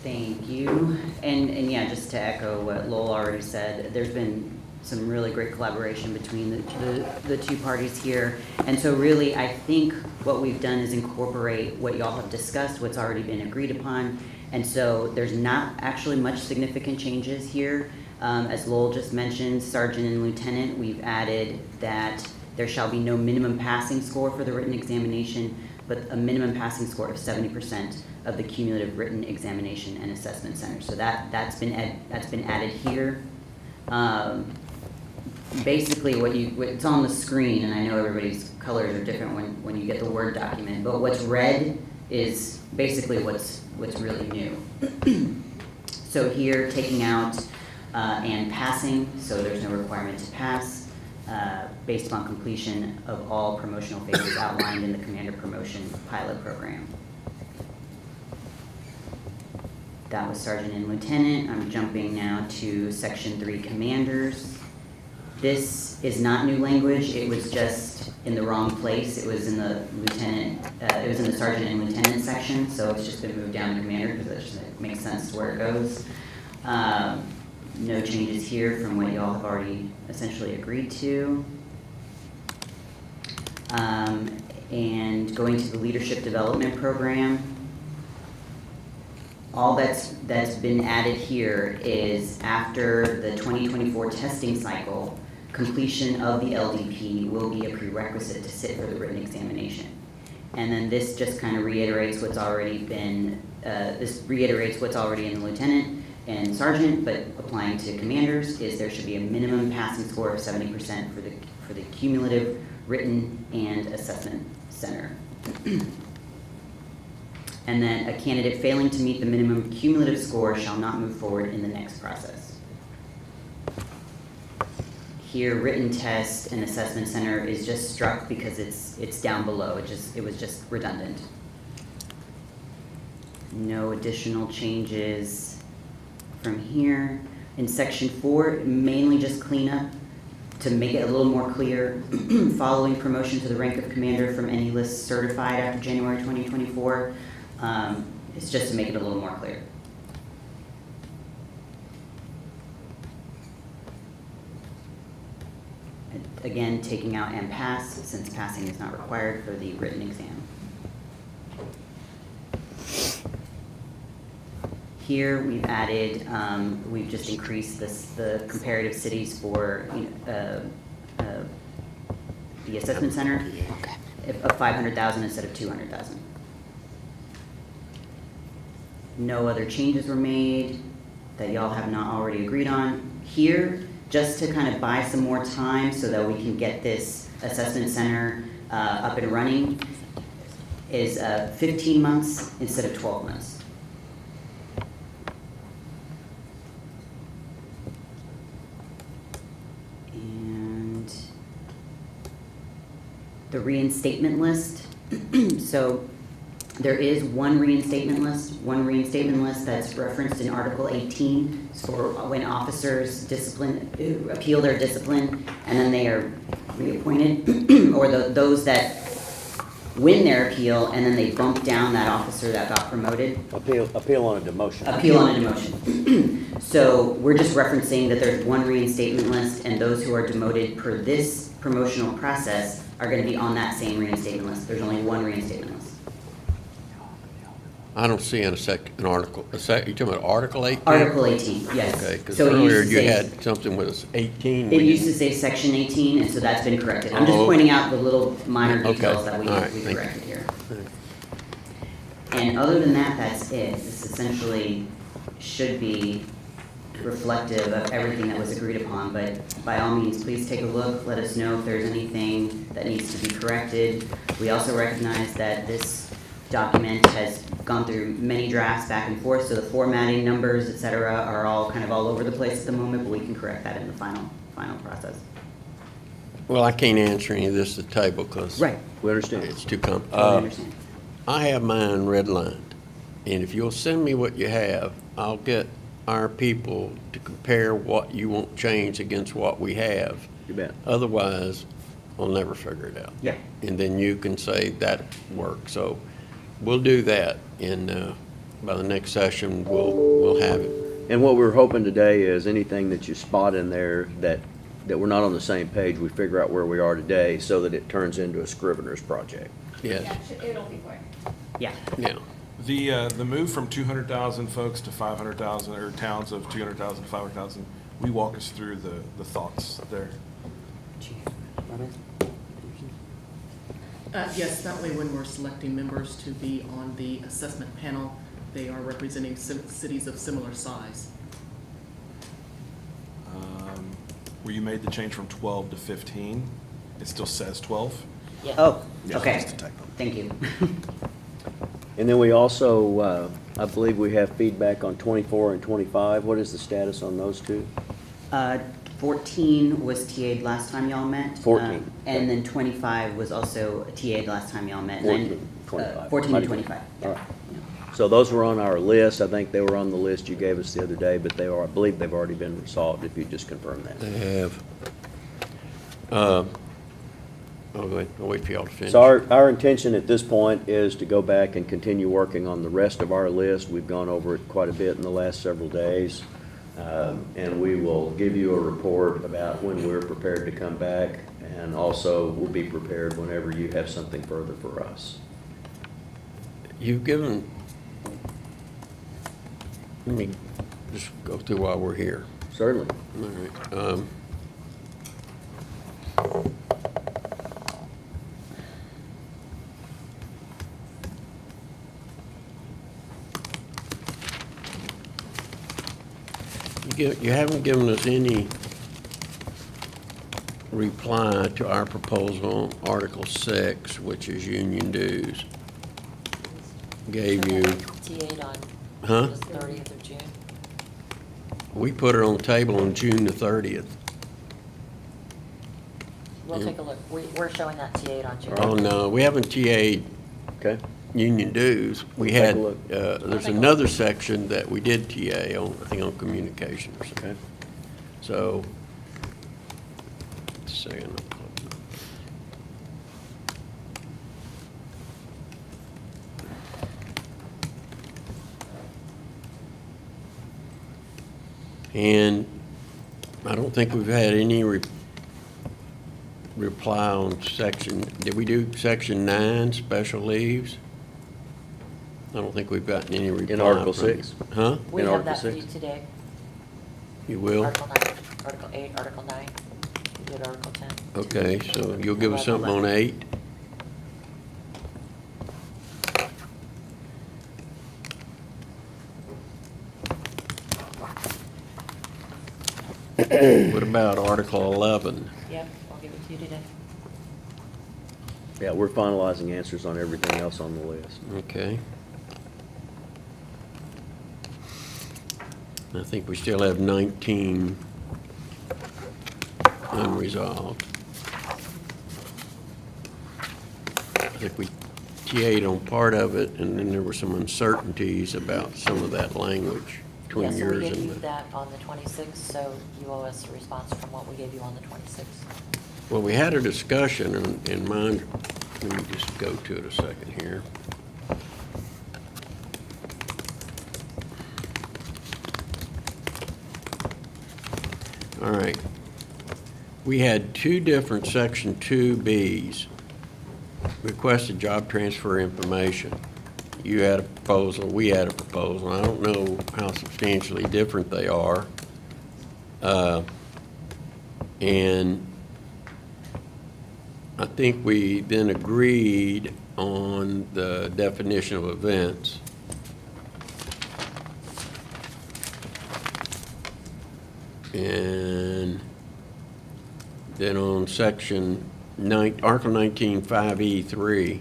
Thank you. And yeah, just to echo what Lowell already said, there's been some really great collaboration between the two parties here. And so really, I think what we've done is incorporate what y'all have discussed, what's already been agreed upon. And so there's not actually much significant changes here. As Lowell just mentioned, sergeant and lieutenant, we've added that there shall be no minimum passing score for the written examination, but a minimum passing score of 70% of the cumulative written examination and assessment center. So that's been added here. Basically, what's on the screen, and I know everybody's colors are different when you get the Word document, but what's red is basically what's really new. So here, taking out and passing, so there's no requirement to pass, based upon completion of all promotional phases outlined in the Commander Promotion Pilot Program. That was Sergeant and Lieutenant. I'm jumping now to Section 3 Commanders. This is not new language. It was just in the wrong place. It was in the lieutenant. It was in the sergeant and lieutenant section, so it's just been moved down to commander because it just makes sense to where it goes. No changes here from what y'all have already essentially agreed to. And going to the leadership development program. All that's been added here is after the 2024 testing cycle, completion of the LDP will be a prerequisite to sit for the written examination. And then this just kind of reiterates what's already been, what's already in the lieutenant and sergeant, but applying to commanders is there should be a minimum passing score of 70% for the cumulative written and assessment center. And then a candidate failing to meet the minimum cumulative score shall not move forward in the next process. Here, written test and assessment center is just struck because it's down below. It was just redundant. No additional changes from here. In section 4, mainly just cleanup to make it a little more clear. Following promotion to the rank of commander from any list certified after January 2024. It's just to make it a little more clear. And again, taking out and pass, since passing is not required for the written exam. Here we've added, we've just increased the comparative cities for the assessment center of 500,000 instead of 200,000. No other changes were made that y'all have not already agreed on. Here, just to kind of buy some more time so that we can get this assessment center up and running, is 15 months instead of 12 months. And the reinstatement list. So there is one reinstatement list that's referenced in Article 18 for when officers appeal their discipline, and then they are reappointed, or those that win their appeal, and then they bump down that officer that got promoted. Appeal on a demotion. Appeal on a demotion. So we're just referencing that there's one reinstatement list, and those who are demoted per this promotional process are gonna be on that same reinstatement list. There's only one reinstatement list. I don't see an article, you talking about Article 18? Article 18, yes. Okay, because So it used earlier to you say- had something with 18. It used to say Section 18, and so that's been corrected. I'm just Oh, pointing out the little minor okay. details that we All right, we thank you. corrected here. And other than that, that's it. This essentially should be reflective of everything that was agreed upon, but by all means, please take a look, let us know if there's anything that needs to be corrected. We also recognize that this document has gone through many drafts back and forth, so the formatting, numbers, et cetera, are all kind of all over the place at the moment, but we can correct that in the final process. Well, I can't answer any of this at the table because We understand. it's too Totally complicated. understand. I have mine redlined, and if you'll send me what you have, I'll get our people to compare what you want changed against what we have. You bet. Otherwise, I'll never figure it out. Yeah. And then you can say that worked. So we'll do that, and by the next session, we'll have it. And what we're hoping today is anything that you spot in there that we're not on the same page, we figure out where we are today so that it turns into a Scrivener's project. Yes, It'll be quick. Yeah. yeah. The move from 200,000 folks to 500,000, or towns of 200,000 to 500,000, will you walk us through the thoughts there? Yes, that way when we're selecting members to be on the assessment panel, they are representing cities of similar size. Where you made the change from 12 to 15, it still says 12? Yeah. Oh, Yeah, okay. just a typo. Thank you. And then we also, I believe we have feedback on 24 and 25. What is the status on those two? 14 was TA'd last time y'all met. 14. And then 25 was also TA'd last time y'all met. 14, And, 25. 14 and 25. All right. So those were on our list. I think they were on the list you gave us the other day, but I believe they've already been resolved, if you just confirm that. They have. Go ahead, I'll wait for y'all to finish. So our intention at this point is to go back and continue working on the rest of our list. We've gone over it quite a bit in the last several days. And we will give you a report about when we're prepared to come back, and also we'll be prepared whenever you have something further for us. You've given, let me just go through while we're here. Certainly. All right. You haven't given us any reply to our proposal on Article 6, which is union dues. Gave you, T8 on huh? the 30th of June. We put it on the table on June the 30th. We'll take a look. We're showing that T8 on June. Oh, no, we haven't TA'd Okay? union dues. We We'll take a had, look. there's another section that we did TA on, I think on communications. Okay. So, let's see. And I don't think we've had any reply on section, did we do section 9, special leaves? I don't think we've gotten any reply. In Article from- 6? Huh? We In have Article that for 6? you today. You will? Article 9, Article 8, Article 9. We did Article 10. Okay, so you'll give us something on 8? What about Article 11? Yep, I'll give it to you today. Yeah, we're finalizing answers on everything else on the list. Okay. I think we still have 19 unresolved. think we TA'd on part of it, and then there were some uncertainties about some of that language between Yes, so we yours gave and you the. that on the 26th, so you owe us a response from what we gave you on the 26th. Well, we had a discussion, and mine, let me just go to it a second here. All right. We had two different Section 2Bs, requested job transfer information. You had a proposal, we had a proposal. I don't know how substantially different they are. And I think we then agreed on the definition of events. And then on Section Article 19, 5E3,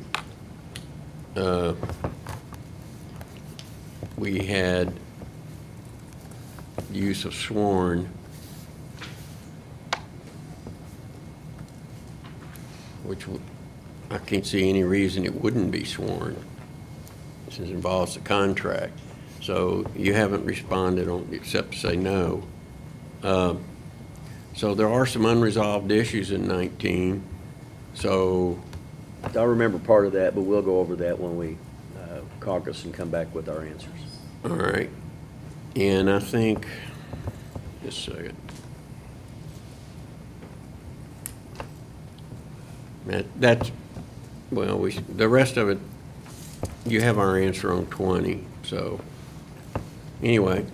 we had use of sworn, which I can't see any reason it wouldn't be sworn, since it involves the contract. So you haven't responded on, except to say no. So there are some unresolved issues in 19. So, I remember part of that, but we'll go over that when we caucus and come back with our answers. all right. And I think, just a second. That's, well, the rest of it, you have our answer on 20. So, anyway,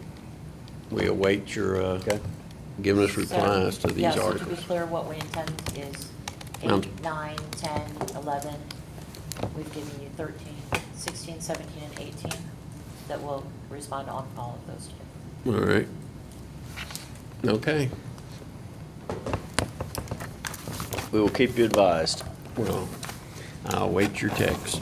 we await your, Okay. giving us replies to these Yeah, so to articles. be clear, what we intend is Um, 8, 9, 10, 11. We've given you 13, 16, 17, and 18 that will respond on all of those today. All right. Okay. We will keep you advised. Well, I'll wait your text.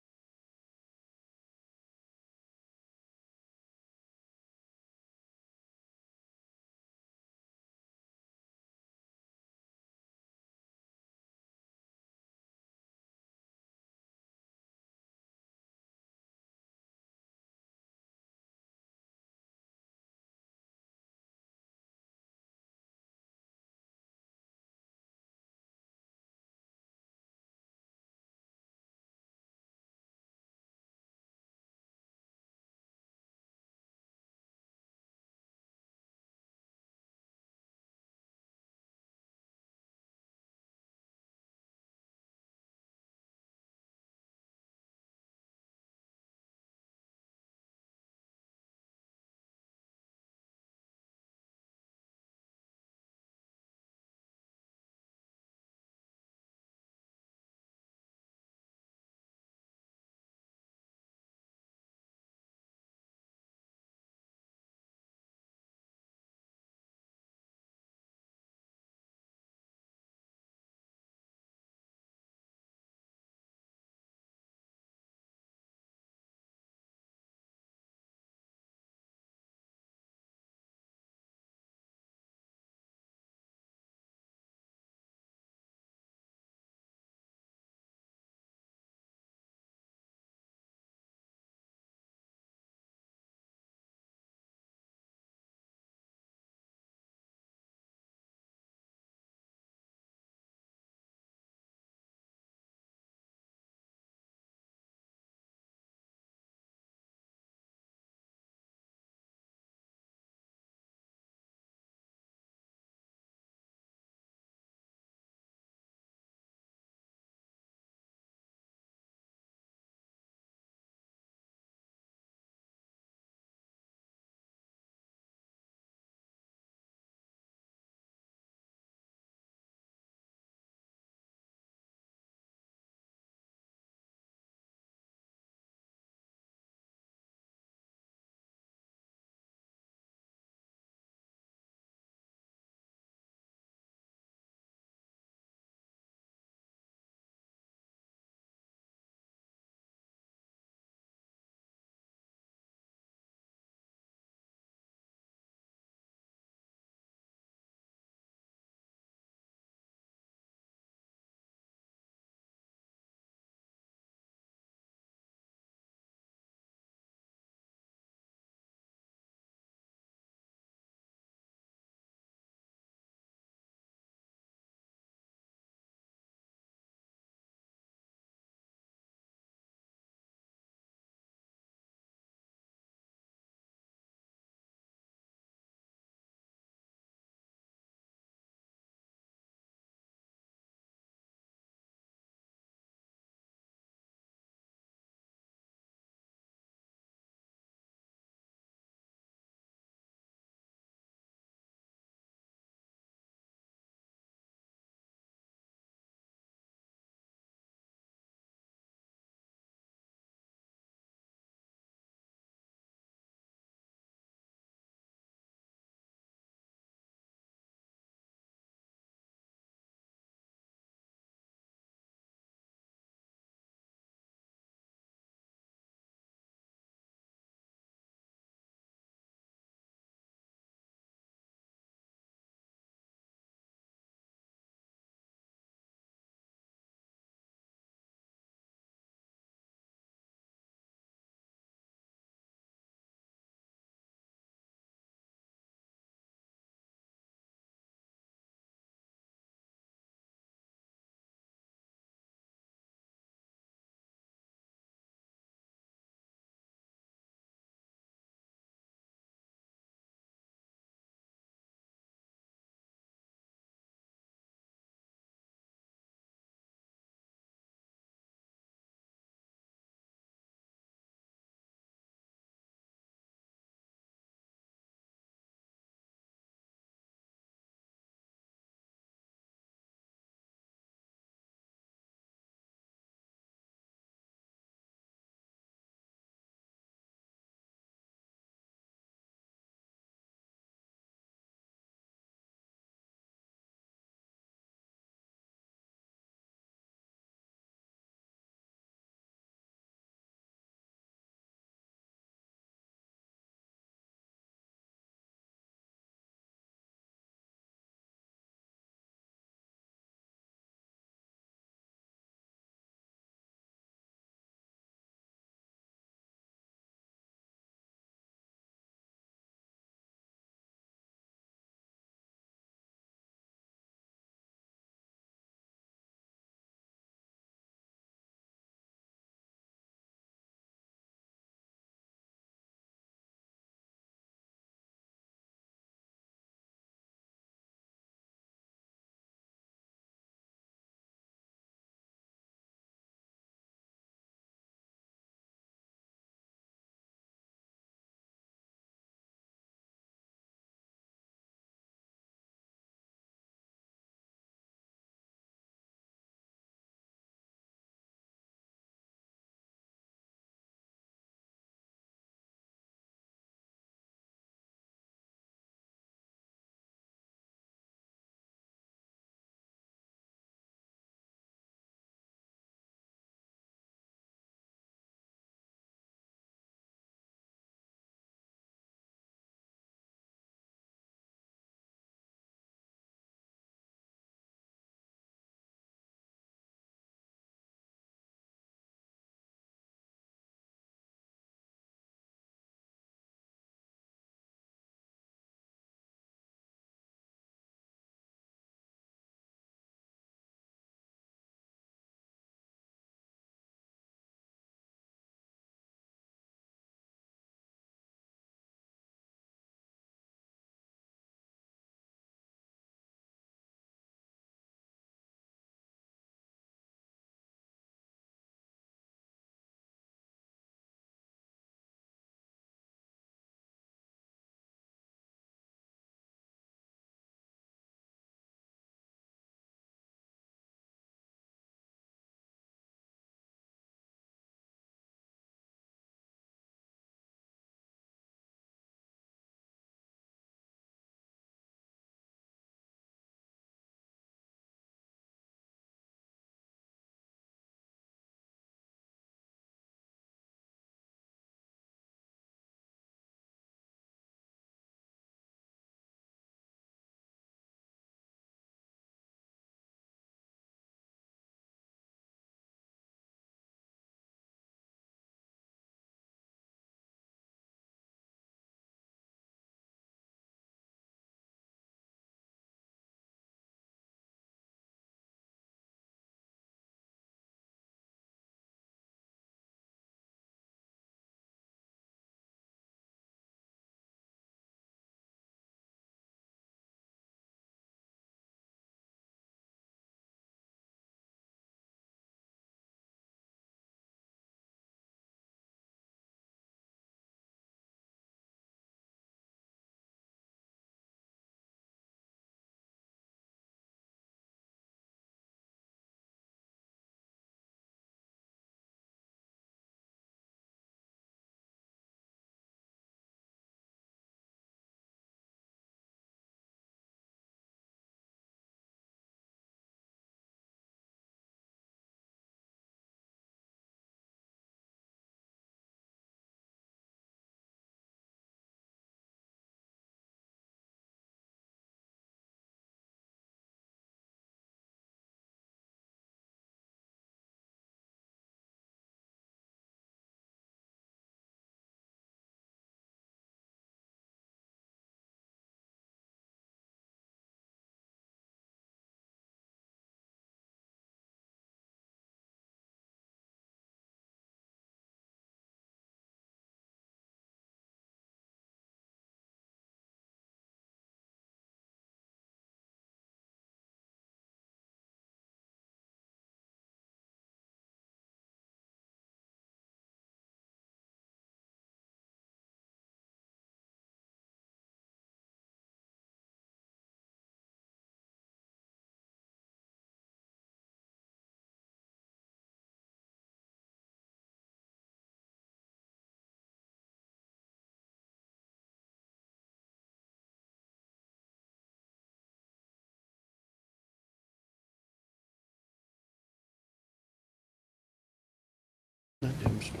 Let them start.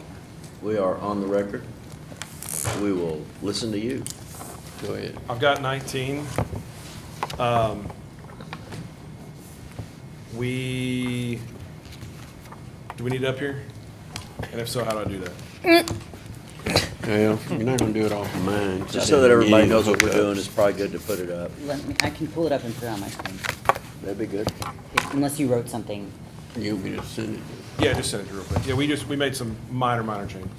We are on the record. We will listen to you. Go ahead. I've got 19. Do we need it up here? And if so, how do I do that? Well, you're not gonna do it off of mine. 'cause I Just so that didn't everybody get knows what any we're doing, hookups. it's probably good to put it up. I can pull it up and put it on my screen, That'd be good. unless you wrote something. You want me to send it? Yeah, just send it real quick. Yeah, we made some minor changes.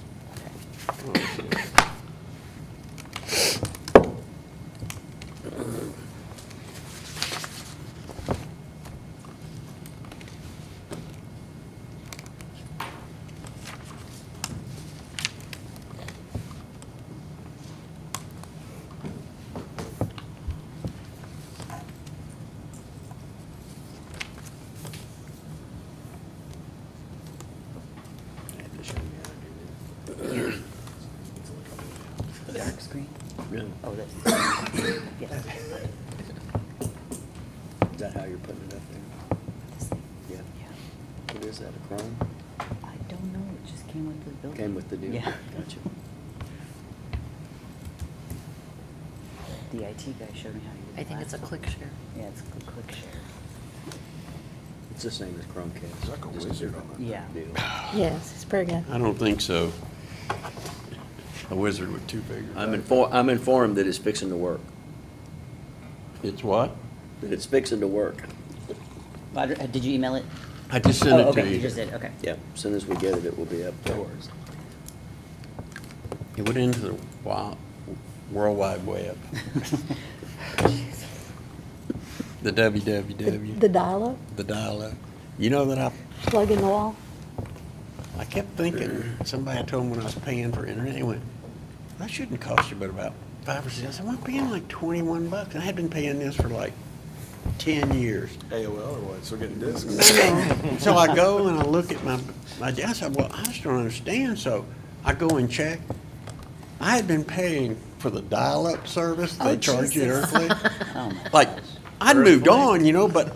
Dark screen? Yeah. Oh, that's, yes. Is that how you're putting it up there? Yeah. Yeah. What is that, a Chrome? I don't know, it just came with the building. Came with the deal? Yeah. Gotcha. The IT guy showed me how to use it. I think it's a last click time. share. Yeah, it's a click share. It's the same as Chromecast. Is that a just wizard different on Yeah. deal. Yes, it's pretty good. I don't think so. A wizard with two fingers. I'm informed that it's fixing to work, It's what? that it's fixing to work. Roger, did you email it? I just sent Oh, it okay, to you you. just did, okay. Yeah, as soon as we get it, it will be up there. It went into the World Wide Web. The www. The dial-up, The dial-up. You know that plug in the wall. I kept thinking, somebody told me when I was paying for internet, they went, that shouldn't cost you but about 5 or 6. I said, well, I'm paying like $21. And I had been paying this for like 10 years. AOL or what? So getting discs? So I go and I look at my I said, well, I just don't understand. So I go and check. I had been paying for the dial-up service. They charge you earthly. Oh, my Like, gosh. I'd moved on, but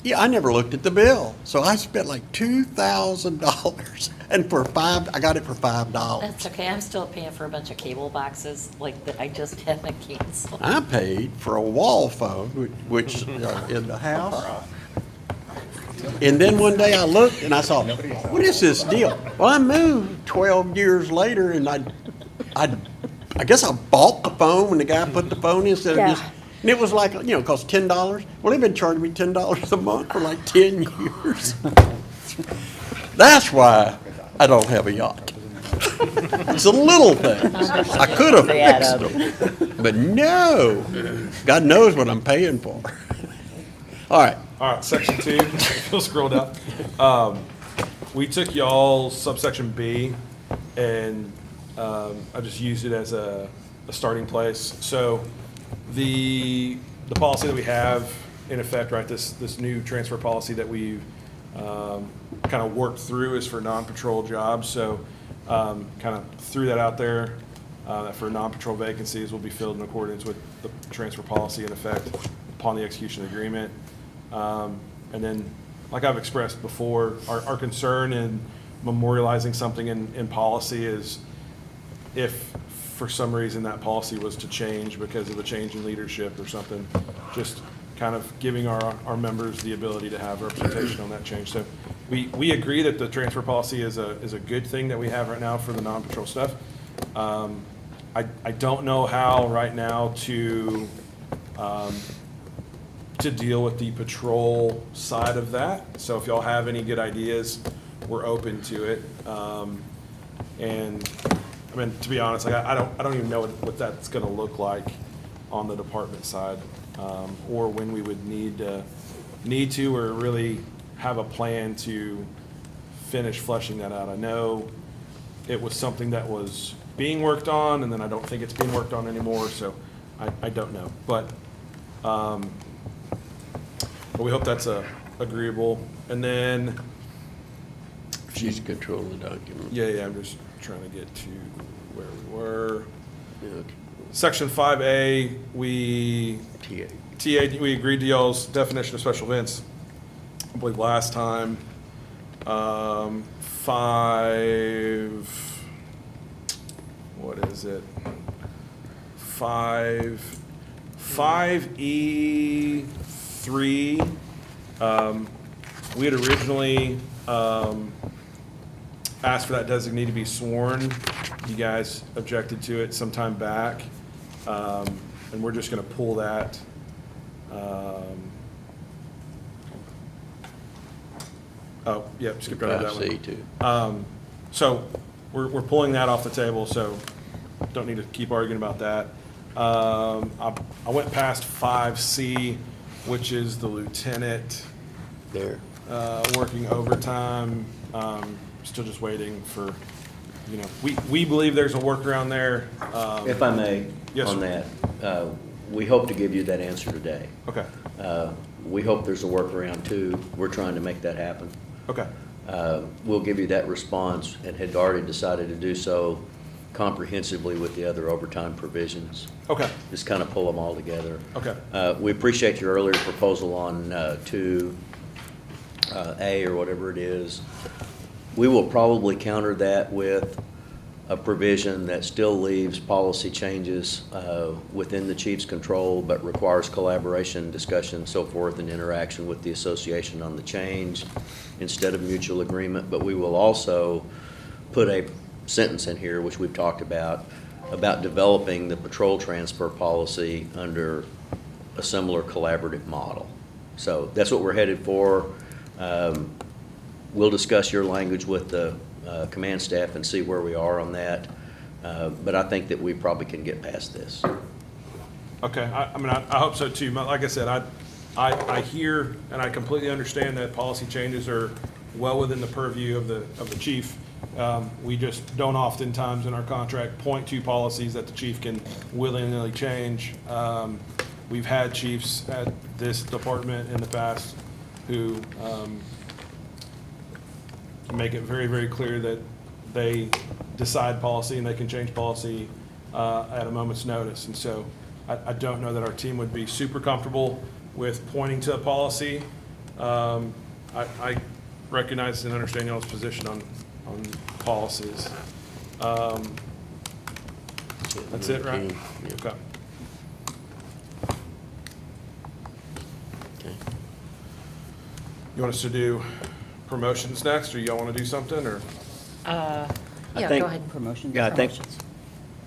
yeah, I never looked at the bill. So I spent like $2,000 and I got it for $5. That's okay, I'm still paying for a bunch of cable boxes, like, that I just haven't canceled. I paid for a wall phone, which in the house. And then one day I looked and I saw, what is this deal? Well, I moved 12 years later and I guess I bought the phone when the guy put the phone in instead of Yeah. just, and it was like, it cost $10. Well, they've been charging me $10 a month for like 10 years. That's why I don't have a yacht. It's a little thing. I could have They add fixed up. them, but no. God knows what I'm paying for. All right. All right, section 2, if you'll scroll down. We took y'all's subsection B, and I just used it as a starting place. So the policy that we have in effect, right, this new transfer policy that we've kind of worked through is for non-patrol jobs. So kind of threw that out there, that for non-patrol vacancies will be filled in accordance with the transfer policy in effect upon the execution of the agreement. And then, like I've expressed before, our concern in memorializing something in policy is if for some reason that policy was to change because of a change in leadership or something, just kind of giving our members the ability to have representation on that change. So we agree that the transfer policy is a good thing that we have right now for the non-patrol stuff. I don't know how right now to deal with the patrol side of that. So if y'all have any good ideas, we're open to it. And I mean, to be honest, like I don't even know what that's gonna look like on the department side, or when we would need to or really have a plan to finish fleshing that out. I know it was something that was being worked on, and then I don't think it's being worked on anymore, so I don't know. But we hope that's agreeable. And then, She's controlling the document. yeah, I'm just trying to get to where we were. Yeah. Section 5A, we agreed to y'all's definition of special events, I believe last time. what is it? 5E3. We had originally asked for that designee to be sworn. You guys objected to it some time back. And we're just going to pull that. Oh, yep, skipped right over that one. 5C too. So we're pulling that off the table, so don't need to keep arguing about that. I went past 5C, which is the lieutenant There. working overtime. Still just waiting for, we believe there's a workaround there. If I may, Yes, on sir. that, we hope to give you that answer today. Okay, We hope there's a workaround too. We're trying to make that happen. okay, We'll give you that response and had already decided to do so comprehensively with the other overtime provisions. okay, Just kind of pull them all together. okay. We appreciate your earlier proposal on 2A or whatever it is. We will probably counter that with a provision that still leaves policy changes within the chief's control, but requires collaboration, discussion, so forth, and interaction with the association on the change instead of mutual agreement. But we will also put a sentence in here, which we've talked about developing the patrol transfer policy under a similar collaborative model. So that's what we're headed for. We'll discuss your language with the command staff and see where we are on that. But I think that we probably can get past this. Okay, I hope so too. Like I said, I hear and I completely understand that policy changes are well within the purview of the chief. We just don't oftentimes in our contract point to policies that the chief can willingly change. We've had chiefs at this department in the past who make it very, very clear that they decide policy and they can change policy at a moment's notice. And so I don't know that our team would be super comfortable with pointing to a policy. I recognize and understand y'all's position on policies. That's it, right? Yeah. Okay. Okay. You want us to do promotions next, or y'all want to do something, or? Yeah, think- go ahead. Promotions. Yeah,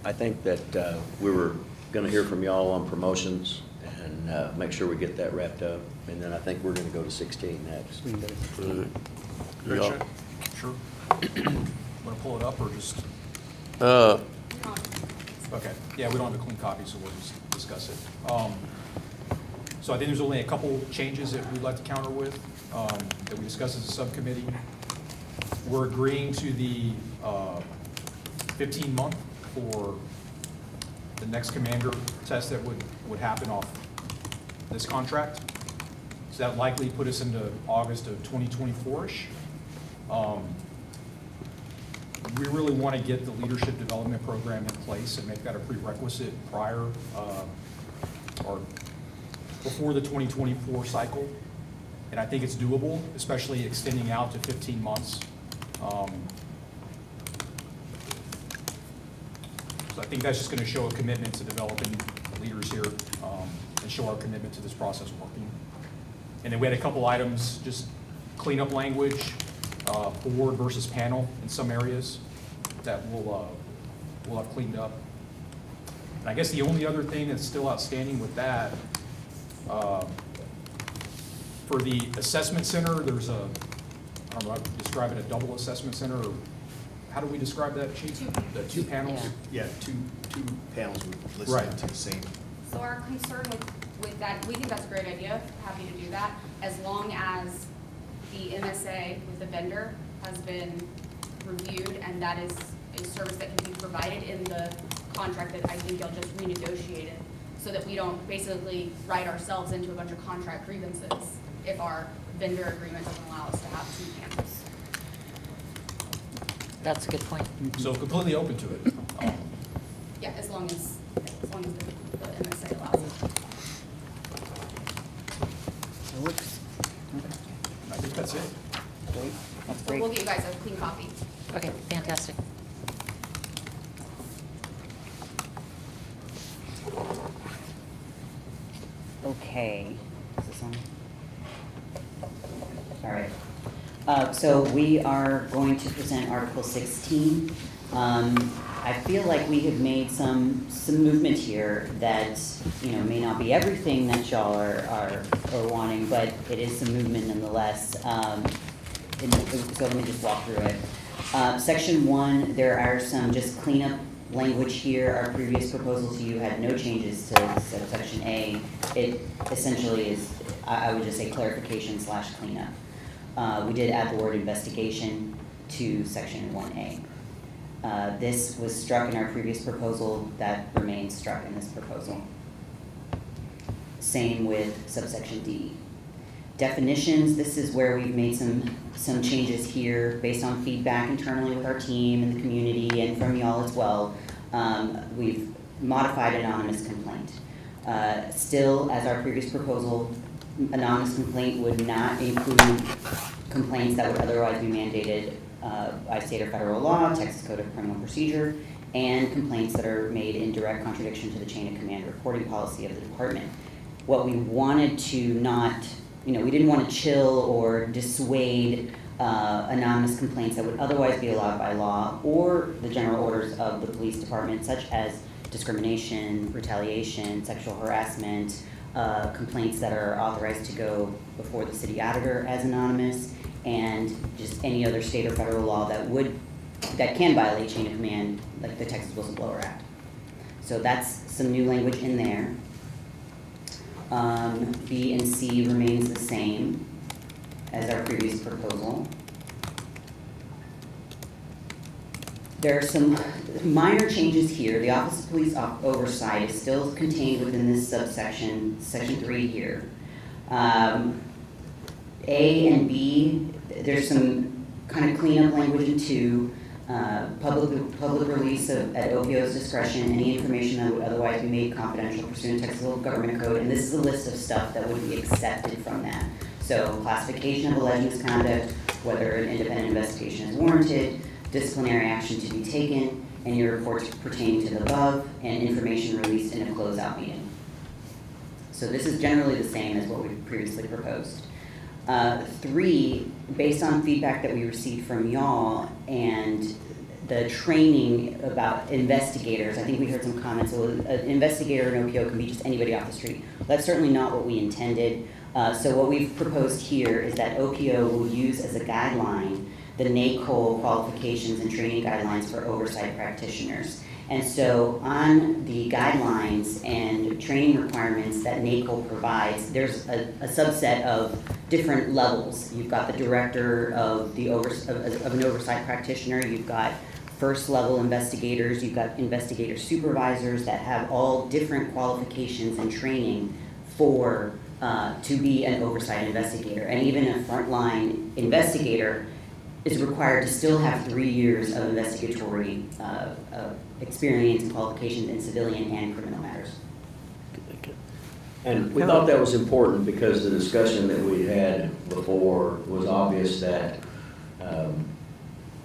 I think that we were going to hear from y'all on promotions and make sure we get that wrapped up. And then I think we're going to go to 16 next. We can go to 16. Y'all- Richard? Sure. Want to pull it up or just, okay, yeah, we don't have a clean copy, so we'll just discuss it. So I think there's only a couple changes that we'd like to counter with, that we discussed as a subcommittee. We're agreeing to the 15-month for the next commander test that would happen off this contract. So that likely put us into August of 2024-ish. We really want to get the leadership development program in place and make that a prerequisite prior or before the 2024 cycle. And I think it's doable, especially extending out to 15 months. So I think that's just going to show a commitment to developing leaders here and show our commitment to this process working. And then we had a couple items, just clean up language, board versus panel in some areas that we'll have cleaned up. And I guess the only other thing that's still outstanding with that, for the assessment center, there's I don't know, I would describe it a double assessment center, or how do we describe that, Chief? The two panels? Yeah. Yeah, two panels would listen Right. to the same. So our concern with that, we think that's a great idea, happy to do that, as long as the MSA with the vendor has been reviewed, and that is a service that can be provided in the contract that I think you'll just renegotiate it, so that we don't basically write ourselves into a bunch of contract grievances if our vendor agreement doesn't allow us to have two panels. That's a good point. So completely open to it. Yeah, as long as the MSA allows it. It works. Okay. I think that's it. Great. That's So great. we'll get you guys a clean copy. Okay. Is this on? All right. So we are going to present Article 16. I feel like we have made some movement here that, you know, may not be everything that y'all are wanting, but it is some movement nonetheless. So let me just walk through it. Section 1, there are some just cleanup language here. Our previous proposal to you had no changes to subsection A. It essentially is, I would just say clarification / cleanup. We did add the word investigation to section 1A. This was struck in our previous proposal, that remains struck in this proposal. Same with subsection D. Definitions, this is where we've made some changes here based on feedback internally with our team and the community and from y'all as well. We've modified anonymous complaint. Still, as our previous proposal, anonymous complaint would not include complaints that would otherwise be mandated by state or federal law, Texas Code of Criminal Procedure, and complaints that are made in direct contradiction to the chain of command reporting policy of the department. What we wanted to not, you know, we didn't want to chill or dissuade anonymous complaints that would otherwise be allowed by law or the general orders of the police department, such as discrimination, retaliation, sexual harassment, complaints that are authorized to go before the city auditor as anonymous, and just any other state or federal law that can violate chain of command, like the Texas Whistleblower Act. So that's some new language in there. B and C remains the same as our previous proposal. There are some minor changes here. The Office of Police Oversight is still contained within this subsection, section 3 here. A and B, there's some kind of cleanup language in 2. Public release at OPO's discretion, any information that would otherwise be made confidential pursuant to Texas Government Code, and this is a list of stuff that would be accepted from that. So classification of alleged misconduct, whether an independent investigation is warranted, disciplinary action to be taken, any reports pertaining to the above, and information released in a closeout meeting. So this is generally the same as what we previously proposed. 3, based on feedback that we received from y'all and the training about investigators, I think we heard some comments, so an investigator in OPO can be just anybody off the street. That's certainly not what we intended. So what we've proposed here is that OPO will use as a guideline the NACOL qualifications and training guidelines for oversight practitioners. And so on the guidelines and training requirements that NACOL provides, there's a subset of different levels. You've got the director of an oversight practitioner, you've got first level investigators, you've got investigator supervisors that have all different qualifications and training for to be an oversight investigator. And even a frontline investigator is required to still have 3 years of investigatory experience and qualifications in civilian and criminal matters. And we thought that was important because the discussion that we had before was obvious that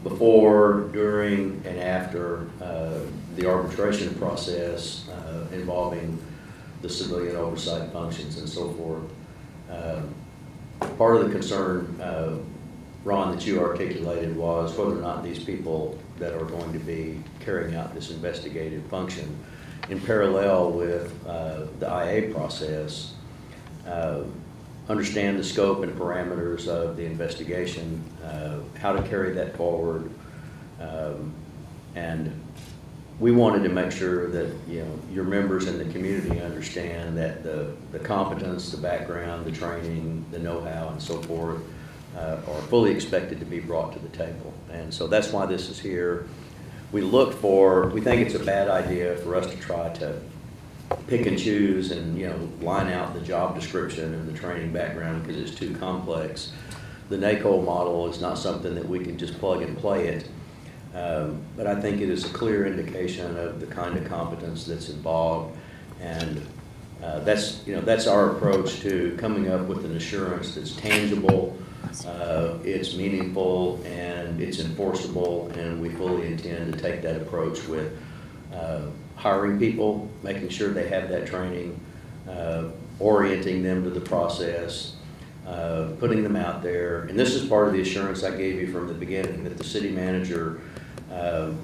before, during, and after the arbitration process involving the civilian oversight functions and so forth, part of the concern, Ron, that you articulated was whether or not these people that are going to be carrying out this investigative function in parallel with the IA process, understand the scope and parameters of the investigation, how to carry that forward, and we wanted to make sure that your members in the community understand that the competence, the background, the training, the know-how, and so forth are fully expected to be brought to the table. And so that's why this is here. We think it's a bad idea for us to try to pick and choose and line out the job description and the training background because it's too complex. The NACOL model is not something that we can just plug and play it, but I think it is a clear indication of the kind of competence that's involved, and that's our approach to coming up with an assurance that's tangible, it's meaningful, and it's enforceable, and we fully intend to take that approach with hiring people, making sure they have that training, orienting them to the process, putting them out there. And this is part of the assurance I gave you from the beginning, that the city manager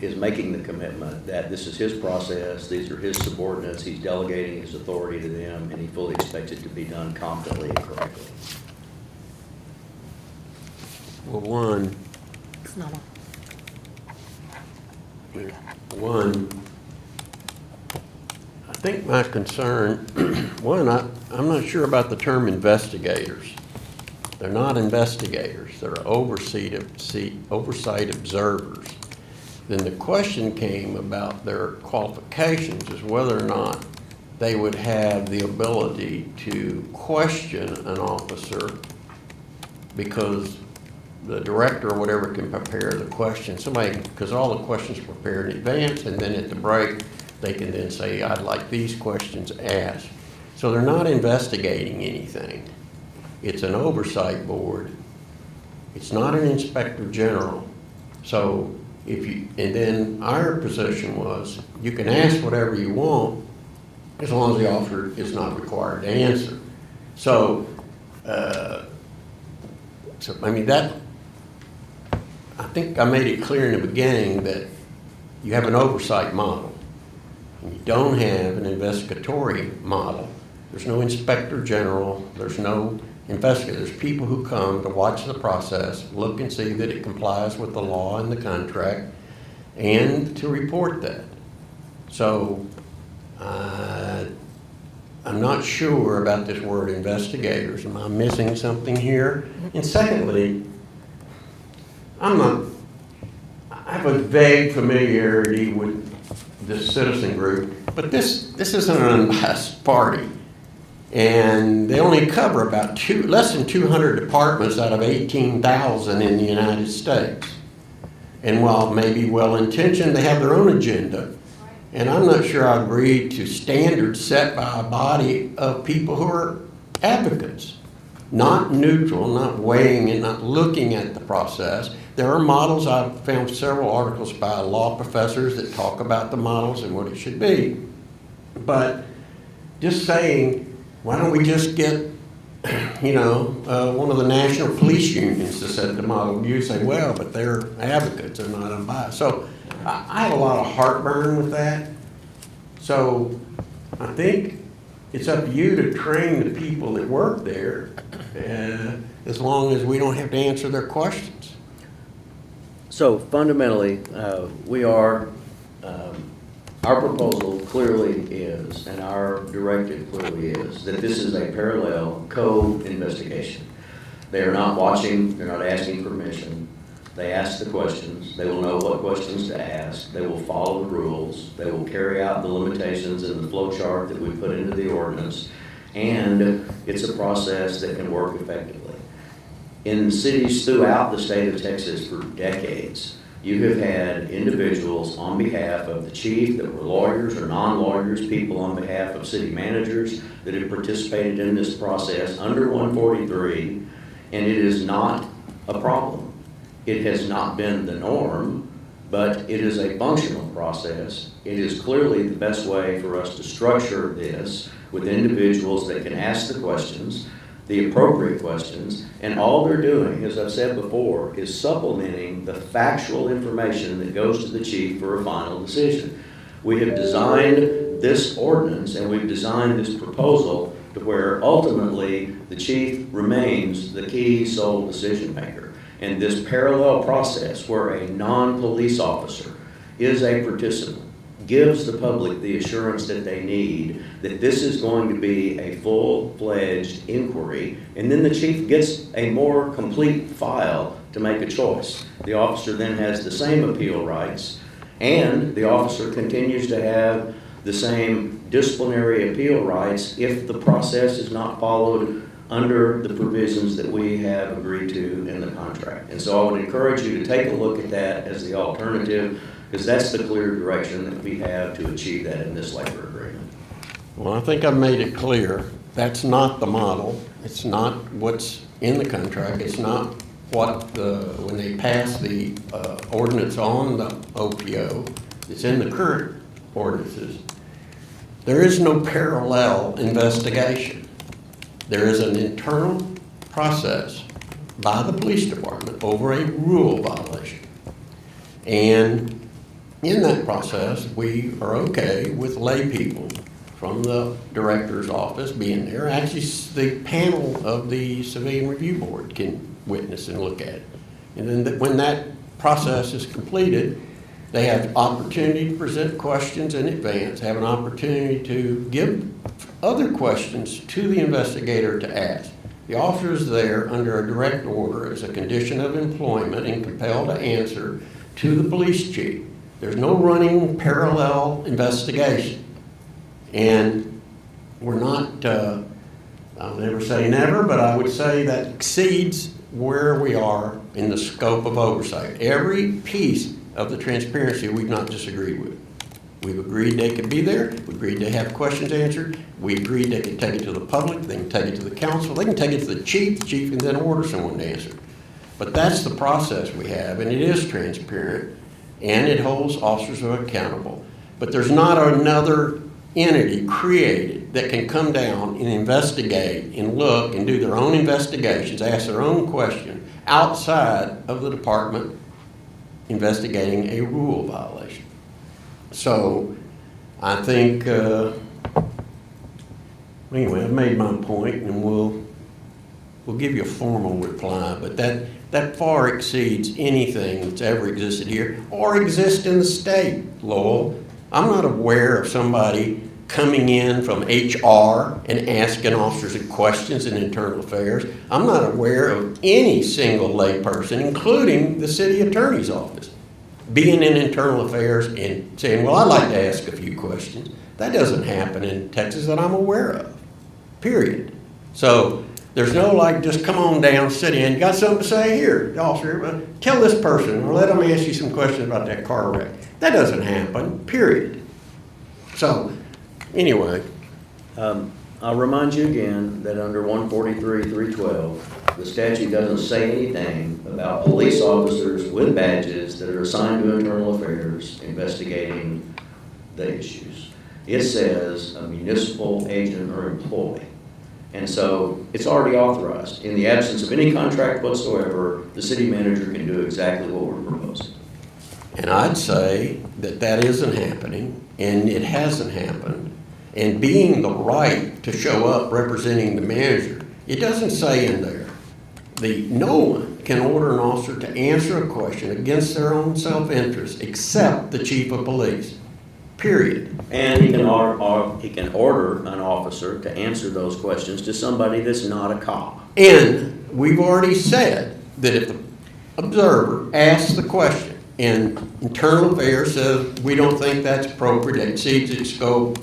is making the commitment that this is his process, these are his subordinates, he's delegating his authority to them, and he fully expects it to be done competently and correctly. Well, one, It's not on. I think my concern, one, I'm not sure about the term investigators. They're not investigators, they're oversight observers. Then the question came about their qualifications, is whether or not they would have the ability to question an officer, because the director or whatever can prepare the question. Somebody, because all the questions are prepared in advance, and then at the break, they can then say, I'd like these questions asked. So they're not investigating anything. It's an oversight board. It's not an inspector general. So if you, and then our position was, you can ask whatever you want as long as the officer is not required to answer. So, I mean, that, I think I made it clear in the beginning that you have an oversight model. And you don't have an investigatory model. There's no inspector general, there's no investigator. There's people who come to watch the process, look and see that it complies with the law and the contract, and to report that. So, I'm not sure about this word investigators. Am I missing something here? And secondly, I have a vague familiarity with this citizen group, but this isn't an unbiased party. And they only cover about less than 200 departments out of 18,000 in the United States. And while maybe well-intentioned, they have their own agenda. And I'm not sure I agree to standards set by a body of people who are advocates, not neutral, not weighing and not looking at the process. There are models. I've found several articles by law professors that talk about the models and what it should be. But just saying, why don't we just get, one of the national police unions to set the model? You say, well, but they're advocates, they're not unbiased. So I have a lot of heartburn with that. So I think it's up to you to train the people that work there, as long as we don't have to answer their questions. So fundamentally, our proposal clearly is, and our directive clearly is, that this is a parallel co-investigation. They are not watching, they're not asking permission. They ask the questions, they will know what questions to ask, they will follow the rules, they will carry out the limitations in the flow chart that we put into the ordinance, and it's a process that can work effectively. In cities throughout the state of Texas for decades, you have had individuals on behalf of the chief that were lawyers or non-lawyers, people on behalf of city managers that have participated in this process under 143, and it is not a problem. It has not been the norm, but it is a functional process. It is clearly the best way for us to structure this with individuals that can ask the questions, the appropriate questions, and all they're doing, as I've said before, is supplementing the factual information that goes to the chief for a final decision. We have designed this ordinance and we've designed this proposal to where ultimately the chief remains the key sole decision maker. And this parallel process where a non-police officer is a participant gives the public the assurance that they need that this is going to be a full-fledged inquiry, and then the chief gets a more complete file to make a choice. The officer then has the same appeal rights, and the officer continues to have the same disciplinary appeal rights if the process is not followed under the provisions that we have agreed to in the contract. And so I would encourage you to take a look at that as the alternative, because that's the clear direction that we have to achieve that in this labor agreement. Well, I think I've made it clear. That's not the model. It's not what's in the contract. It's not what when they pass the ordinance on the OPO. It's in the current ordinances. There is no parallel investigation. there is an internal process by the police department over a rule violation. And in that process, we are okay with lay people from the director's office being there. Actually, the panel of the Civilian Review Board can witness and look at it. And then when that process is completed, they have opportunity to present questions in advance, have an opportunity to give other questions to the investigator to ask. The officer is there under a direct order as a condition of employment and compelled to answer to the police chief. There's no running parallel investigation. And we're not, I'll never say never, but I would say that exceeds where we are in the scope of oversight. Every piece of the transparency we've not disagreed with. We've agreed they could be there. We agreed they have questions answered. We agreed they can take it to the public. They can take it to the council. They can take it to the chief. The chief can then order someone to answer. But that's the process we have, and it is transparent, and it holds officers accountable. But there's not another entity created that can come down and investigate and look and do their own investigations, ask their own question outside of the department investigating a rule violation. So I think, anyway, I've made my point, and we'll give you a formal reply, but that far exceeds anything that's ever existed here or exists in the state, Lowell. I'm not aware of somebody coming in from HR and asking officers questions in internal affairs. I'm not aware of any single layperson, including the city attorney's office, being in internal affairs and saying, well, I'd like to ask a few questions. That doesn't happen in Texas that I'm aware of, period. So there's no like, just come on down, sit in, you got something to say here, officer, tell this person, or let them ask you some questions about that car wreck. That doesn't happen, period. So, anyway. I'll remind you again that under 143.312, the statute doesn't say anything about police officers with badges that are assigned to internal affairs investigating the issues. It says a municipal agent or employee. And so it's already authorized. In the absence of any contract whatsoever, the city manager can do exactly what we're proposing. And I'd say that that isn't happening, and it hasn't happened. And being the right to show up representing the manager, it doesn't say in there, no one can order an officer to answer a question against their own self-interest except the chief of police, period. And he can order an officer to answer those questions to somebody that's not a cop. And we've already said that if the observer asks the question and internal affairs says we don't think that's appropriate, it exceeds its scope,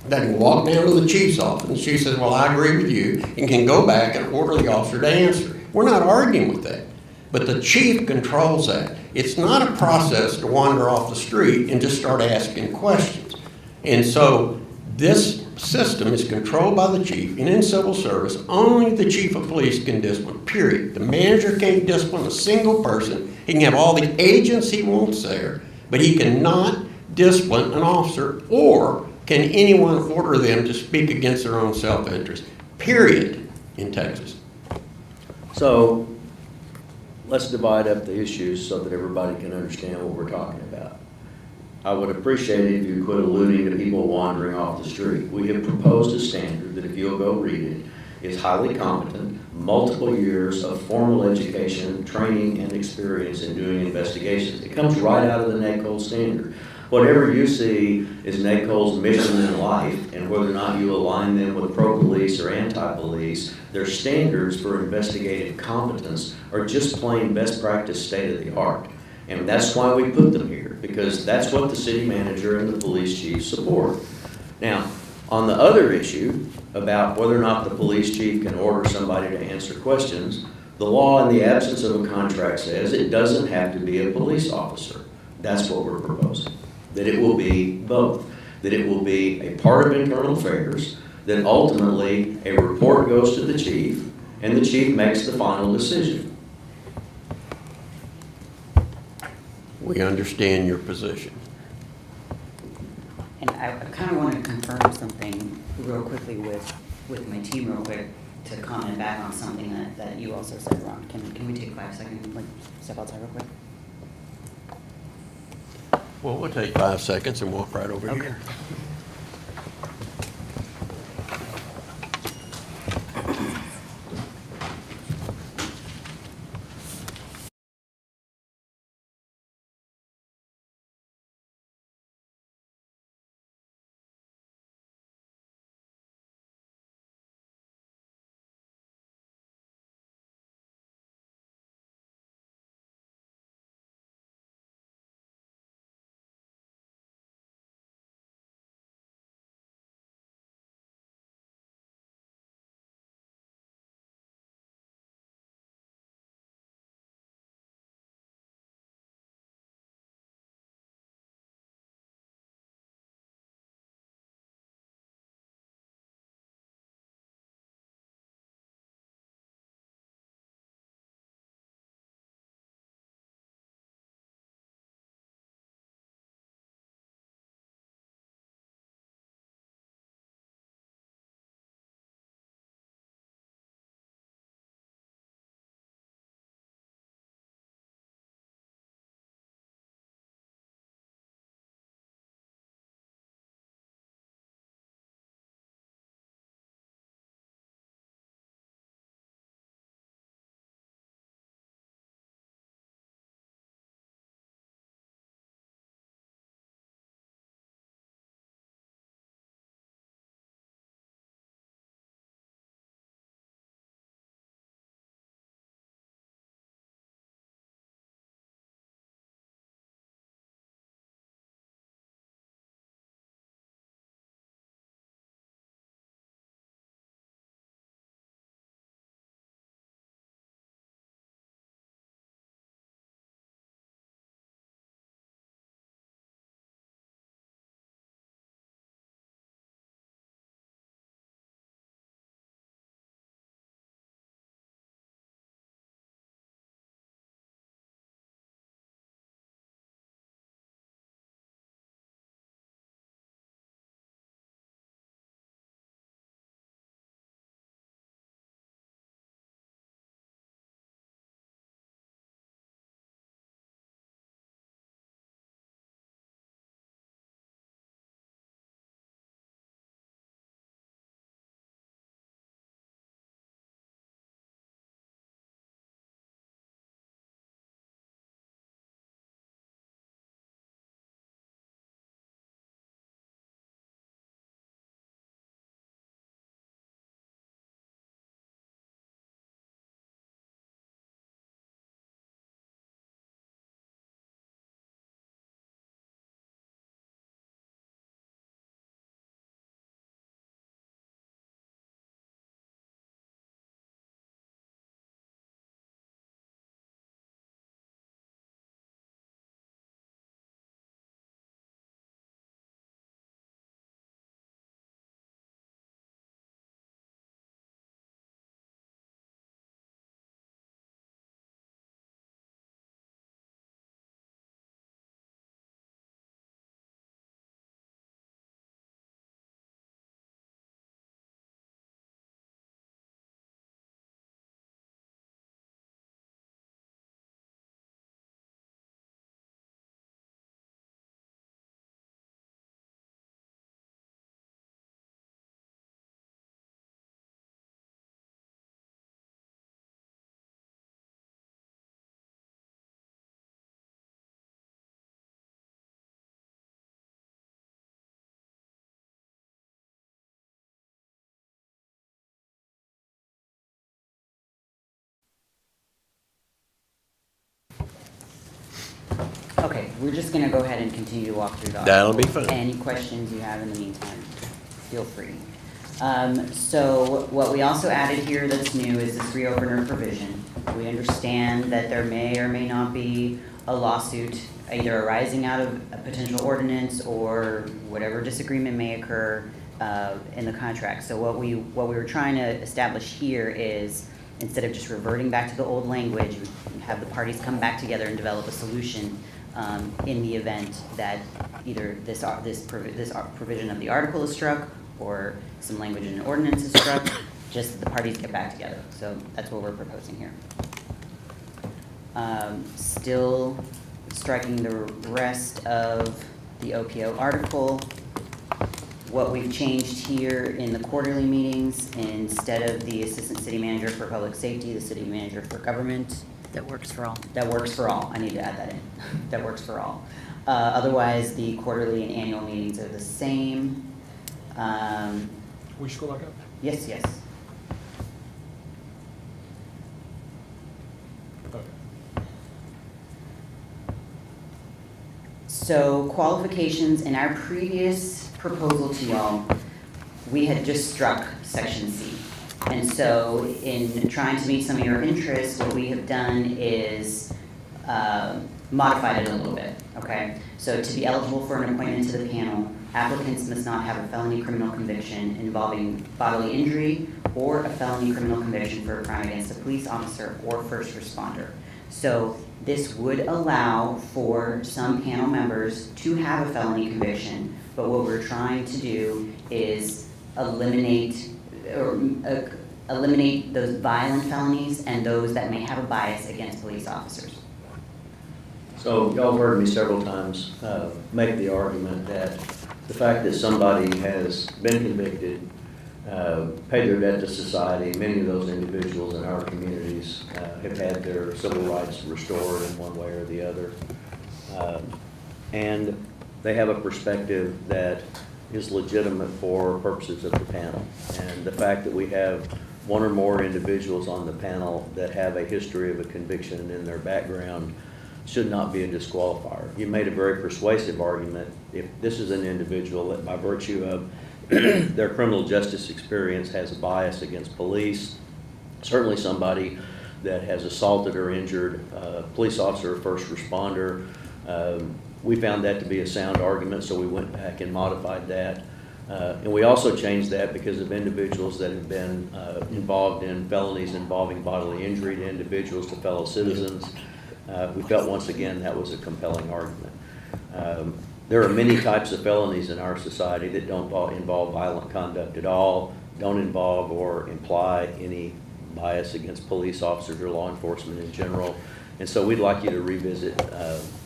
they can walk down to the chief's office and she says, well, I agree with you, and can go back and order the officer to answer. We're not arguing with that. But the chief controls that. It's not a process to wander off the street and just start asking questions. And so this system is controlled by the chief, and in civil service, only the chief of police can discipline, period. The manager can't discipline a single person. He can have all the agents he wants there, but he cannot discipline an officer, or can anyone order them to speak against their own self-interest, period, in Texas. So let's divide up the issues so that everybody can understand what we're talking about. I would appreciate it if you quit alluding to people wandering off the street. We have proposed a standard that, if you'll go read it, is highly competent, multiple years of formal education, training, and experience in doing investigations. It comes right out of the NACOL standard. Whatever you see is NACOL's mission in life, and whether or not you align them with pro-police or anti-police, their standards for investigative competence are just plain best practice state-of-the-art. And that's why we put them here, because that's what the city manager and the police chief support. Now, on the other issue about whether or not the police chief can order somebody to answer questions, the law, in the absence of a contract, says it doesn't have to be a police officer. That's what we're proposing. That it will be both. That it will be a part of internal affairs, that ultimately a report goes to the chief, and the chief makes the final decision. We understand your position. And I kind of want to confirm something real quickly with my team real quick. to comment back on something that you also said, Ron. Can we take 5 seconds, like, step outside real quick? Well, we'll take 5 seconds and walk right over Okay. here. Okay, we're just gonna go ahead and continue to walk through the That'll be article. fine. Any questions you have in the meantime, feel free. So what we also added here that's new is this reopener provision. We understand that there may or may not be a lawsuit either arising out of a potential ordinance or whatever disagreement may occur in the contract. So what we were trying to establish here is, instead of just reverting back to the old language, have the parties come back together and develop a solution in the event that either this provision of the article is struck or some language in an ordinance is struck, just that the parties get back together. So that's what we're proposing here. Still striking the rest of the OPO article. What we've changed here in the quarterly meetings, instead of the assistant city manager for public safety, the city manager for government. That works for all. That works for all. I need to add that in. That works for all. Otherwise, the quarterly and annual meetings are the same. We should go back up. Yes, yes. Okay. So qualifications, in our previous proposal to y'all, we had just struck section C. And so in trying to meet some of your interests, what we have done is modified it a little bit, okay? So to be eligible for an appointment to the panel, applicants must not have a felony criminal conviction involving bodily injury or a felony criminal conviction for a crime against a police officer or first responder. So this would allow for some panel members to have a felony conviction, but what we're trying to do is eliminate those violent felonies and those that may have a bias against police officers. So y'all have heard me several times make the argument that the fact that somebody has been convicted, paid their debt to society, many of those individuals in our communities have had their civil rights restored in one way or the other. And they have a perspective that is legitimate for purposes of the panel. And the fact that we have one or more individuals on the panel that have a history of a conviction in their background should not be a disqualifier. You made a very persuasive argument. If this is an individual that by virtue of their criminal justice experience has a bias against police, certainly somebody that has assaulted or injured a police officer or first responder, we found that to be a sound argument, so we went back and modified that. And we also changed that because of individuals that have been involved in felonies involving bodily injury to individuals, to fellow citizens. We felt once again that was a compelling argument. There are many types of felonies in our society that don't involve violent conduct at all, don't involve or imply any bias against police officers or law enforcement in general. And so we'd like you to revisit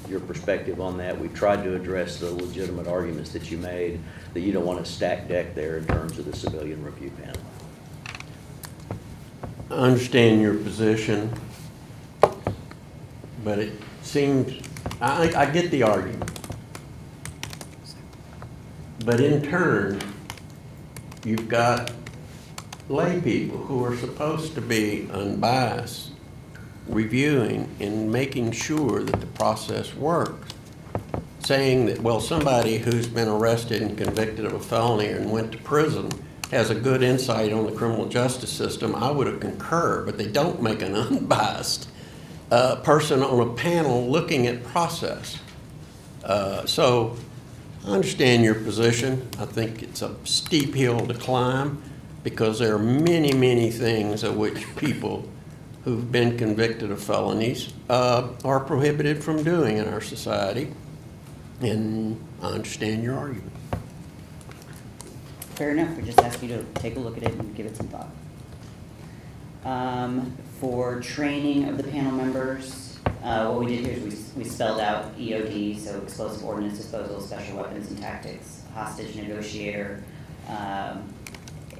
your perspective on that. We've tried to address the legitimate arguments that you made, that you don't want to stack deck there in terms of the civilian review panel. I understand your position, but it seems, I get the argument. But in turn, you've got lay people who are supposed to be unbiased, reviewing and making sure that the process works. Saying that, well, somebody who's been arrested and convicted of a felony and went to prison has a good insight on the criminal justice system, I would have concurred, but they don't make an unbiased person on a panel looking at process. So I understand your position. I think it's a steep hill to climb because there are many, many things of which people who've been convicted of felonies are prohibited from doing in our society. And I understand your argument. Fair enough. We just ask you to take a look at it and give it some thought. For training of the panel members, what we did here is we spelled out EOD, so explosive ordnance disposal, special weapons and tactics, hostage negotiator,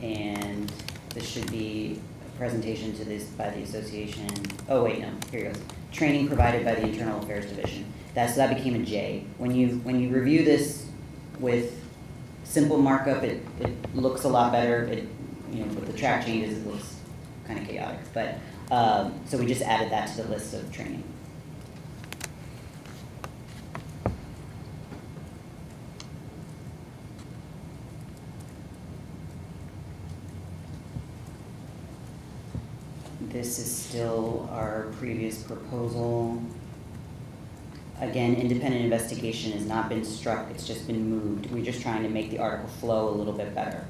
and this should be a presentation to this by the association. Oh wait, no, here it goes. Training provided by the Internal Affairs Division. So that became a J. When you review this with simple markup, it looks a lot better. With the track changes, it looks kind of chaotic. But so we just added that to the list of training. This is still our previous proposal. Again, independent investigation has not been struck, it's just been moved. We're just trying to make the article flow a little bit better.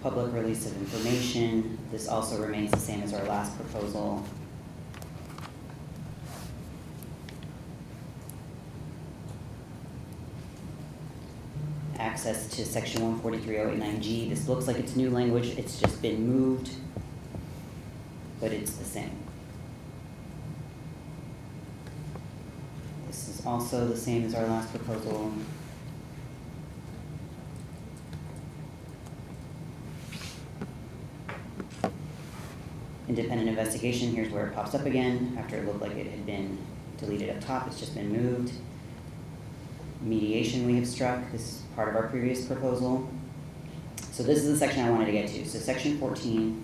Public release of information, this also remains the same as our last proposal. access to section 143.089G. This looks like it's new language, it's just been moved, but it's the same. This is also the same as our last proposal. Independent investigation, here's where it pops up again, after it looked like it had been deleted up top, it's just been moved. Mediation we have struck, this is part of our previous proposal. So this is the section I wanted to get to. So section 14,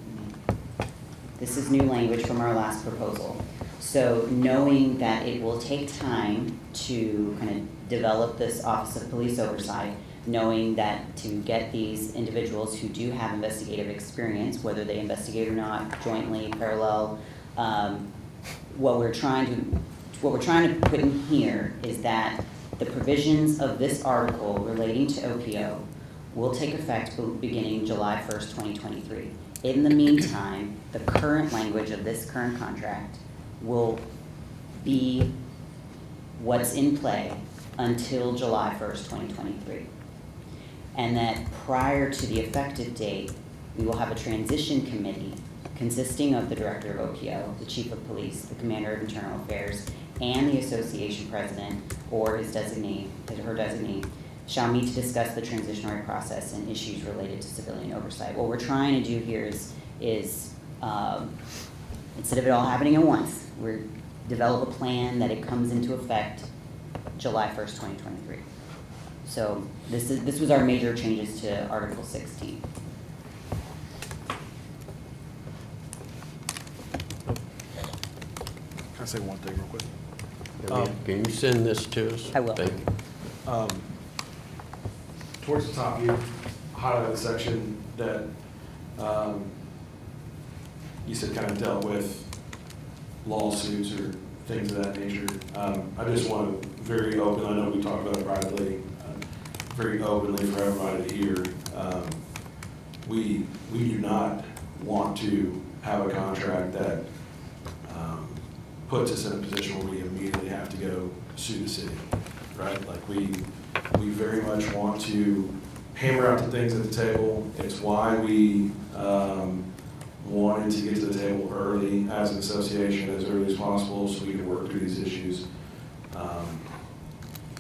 this is new language from our last proposal. So knowing that it will take time to kind of develop this Office of Police Oversight, knowing that to get these individuals who do have investigative experience, whether they investigate or not, jointly, parallel, what we're trying to put in here is that the provisions of this article relating to OPO will take effect beginning July 1st, 2023. In the meantime, the current language of this current contract will be what's in play until July 1st, 2023. And that prior to the effective date, we will have a transition committee consisting of the Director of OPO, the Chief of Police, the Commander of Internal Affairs, and the Association President or his designee, her designee, shall meet to discuss the transitionary process and issues related to civilian oversight. What we're trying to do here is instead of it all happening at once, we're develop a plan that it comes into effect July 1st, 2023. So this was our major changes to Article 16. Can I say one thing real quick? Can you send this to us? I will. Thank you. Towards the top, you highlighted the section that you said kind of dealt with lawsuits or things of that nature. I just want to very open, I know we talked about it privately, very openly for everybody to hear. We do not want to have a contract that puts us in a position where we immediately have to go sue the city, right? Like we very much want to hammer out the things at the table. It's why we wanted to get to the table early as an association, as early as possible, so we could work through these issues.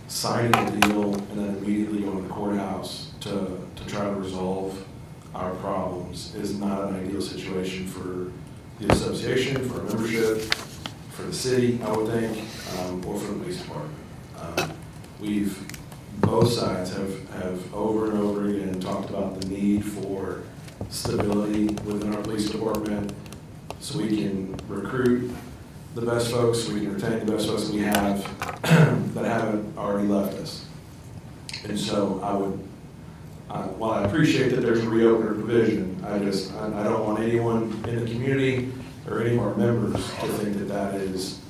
Signing a deal and then immediately going to the courthouse to try to resolve our problems is not an ideal situation for the association, for our membership, for the city, I would think, or for the police department. Both sides have over and over again talked about the need for stability within our police department so we can recruit the best folks, so we can retain the best folks that we have that haven't already left us. And so while I appreciate that there's a reopener provision, I don't want anyone in the community or any of our members to think that is,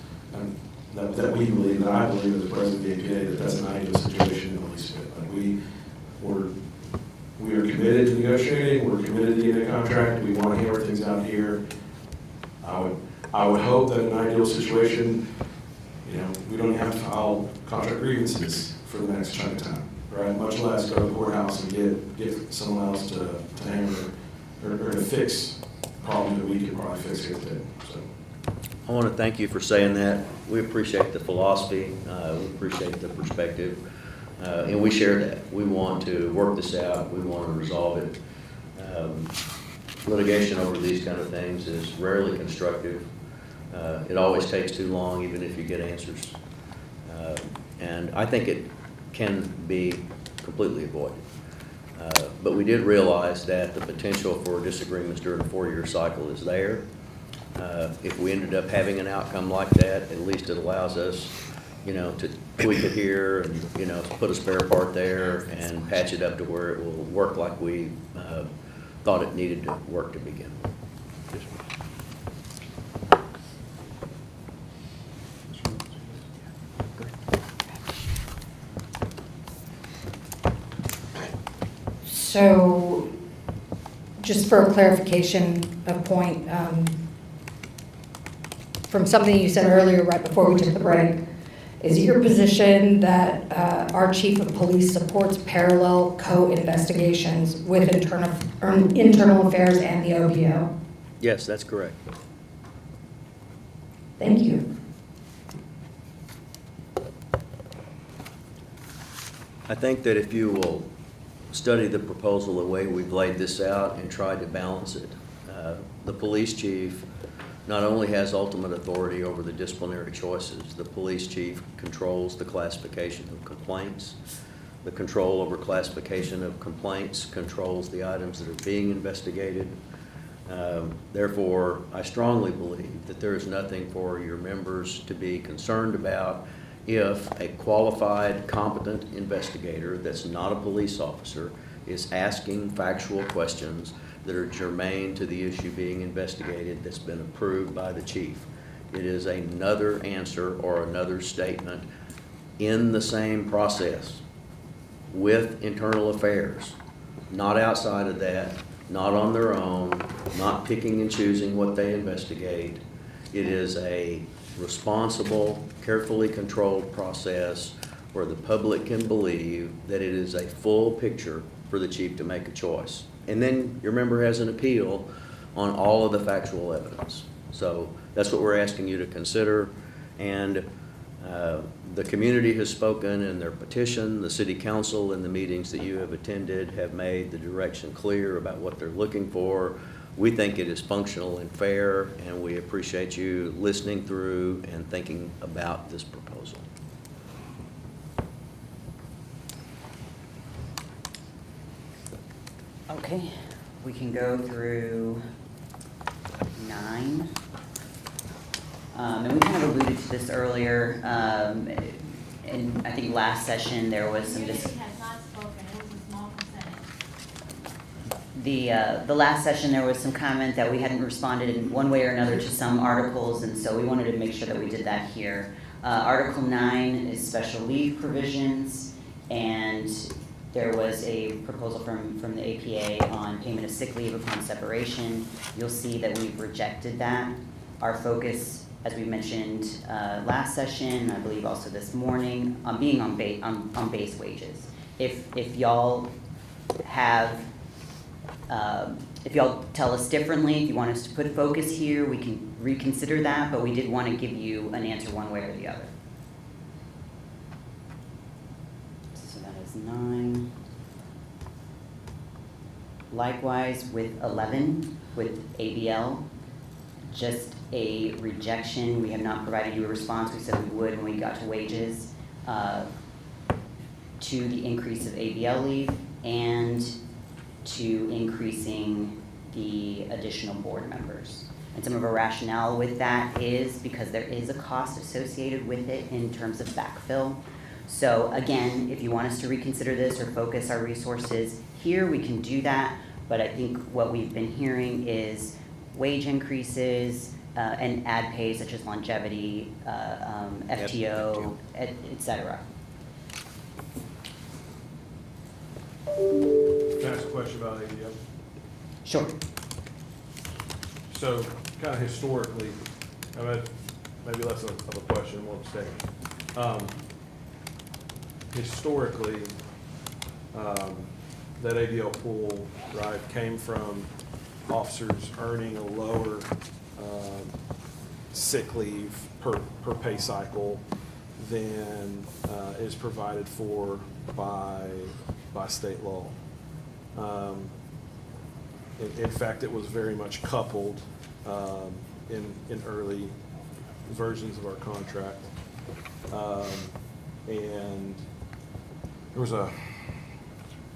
that we believe, that I believe as the president of the APA, that's an ideal situation in the least bit. Like we are committed to negotiating, we're committed to getting a contract, we want to hammer things out here. I would hope that in an ideal situation, we don't have to file contract grievances for the next chunk of time, right? Much less go to the courthouse and get someone else to hammer or to fix problems that we could probably fix here today. So. I want to thank you for saying that. We appreciate the philosophy, we appreciate the perspective, and we share that. We want to work this out, we want to resolve it. Litigation over these kind of things is rarely constructive. It always takes too long, even if you get answers. And I think it can be completely avoided. But we did realize that the potential for disagreements during a 4-year cycle is there. If we ended up having an outcome like that, at least it allows us, to tweak it here and, put a spare part there and patch it up to where it will work like we thought it needed to work to begin with. So, just for a clarification of point, from something you said earlier right before we took the break, Is it your position that our chief of police supports parallel co-investigations with internal affairs and the OPO? Yes, that's correct. Thank you. I think that if you will study the proposal the way we've laid this out and tried to balance it, the police chief not only has ultimate authority over the disciplinary choices, the police chief controls the classification of complaints. The control over classification of complaints controls the items that are being investigated. Therefore, I strongly believe that there is nothing for your members to be concerned about if a qualified, competent investigator that's not a police officer is asking factual questions that are germane to the issue being investigated that's been approved by the chief. It is another answer or another statement in the same process with internal affairs, not outside of that, not on their own, not picking and choosing what they investigate. It is a responsible, carefully controlled process where the public can believe that it is a full picture for the chief to make a choice. And then your member has an appeal on all of the factual evidence. So that's what we're asking you to consider. And the community has spoken in their petition. The city council in the meetings that you have attended have made the direction clear about what they're looking for. We think it is functional and fair, and we appreciate you listening through and thinking about this proposal. Okay, we can go through 9. And we kind of alluded to this earlier. And I think last session there was some the last session there was some comment that we hadn't responded in one way or another to some articles, and so we wanted to make sure that we did that here. Article 9 is special leave provisions, and there was a proposal from the APA on payment of sick leave upon separation. You'll see that we've rejected that. Our focus, as we mentioned last session, I believe also this morning, on being on base wages. If y'all have, if y'all tell us differently, if you want us to put focus here, we can reconsider that, but we did want to give you an answer one way or the other. So that is 9. Likewise with 11, with ABL, just a rejection. We have not provided you a response. We said we would when we got to wages, to the increase of ABL leave and to increasing the additional board members. And some of our rationale with that is because there is a cost associated with it in terms of backfill. So again, if you want us to reconsider this or focus our resources here, we can do that. But I think what we've been hearing is wage increases and ad pay such as longevity, FTO, et cetera. Can I ask a question about ABL? Sure. So, kind of historically, I mean, maybe less of a question, more of a statement. Historically, that ABL pool, right, came from officers earning a lower sick leave per pay cycle than is provided for by state law. In fact, it was very much coupled in early versions of our contract. And there was a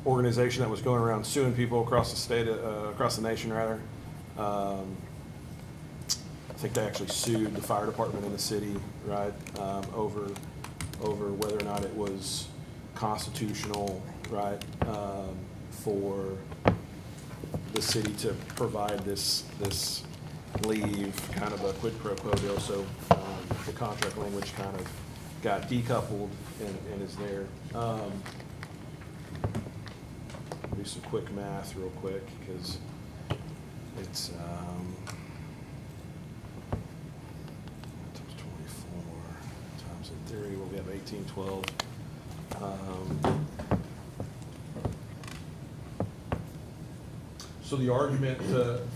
organization that was going around suing people across the state, across the nation rather. I think they actually sued the fire department in the city, right, over whether or not it was constitutional, right, for the city to provide this leave, kind of a quid pro quo deal. So the contract language kind of got decoupled and is there. Do some quick math real quick because it's 24 times a theory, well, we have 1812. So the argument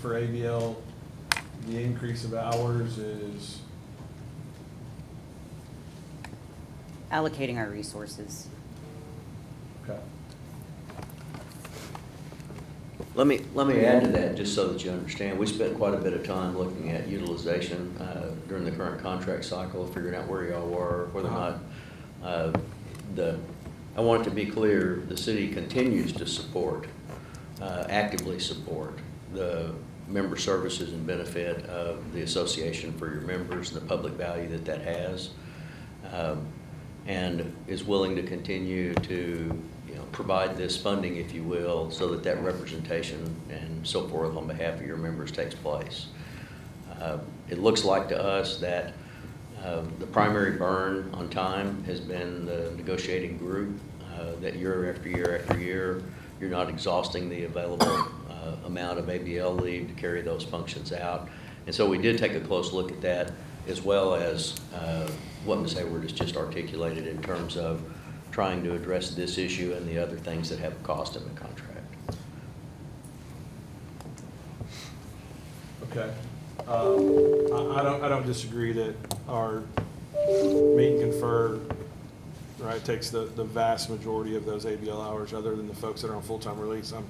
for ABL, the increase of hours is, Allocating our resources. okay. Let me add to that, just so that you understand. We spent quite a bit of time looking at utilization during the current contract cycle, figuring out where y'all were, whether or not I want it to be clear, the city continues to support, actively support the member services and benefit of the association for your members and the public value that that has, and is willing to continue to provide this funding, if you will, so that that representation and so forth on behalf of your members takes place. It looks like to us that the primary burn on time has been the negotiating group, that year after year after year, you're not exhausting the available amount of ABL leave to carry those functions out. And so we did take a close look at that, as well as what Ms. Hayward has just articulated in terms of trying to address this issue and the other things that have cost in the contract. Okay. I don't disagree that our meet and confer, right, takes the vast majority of those ABL hours, other than the folks that are on full-time release. I'm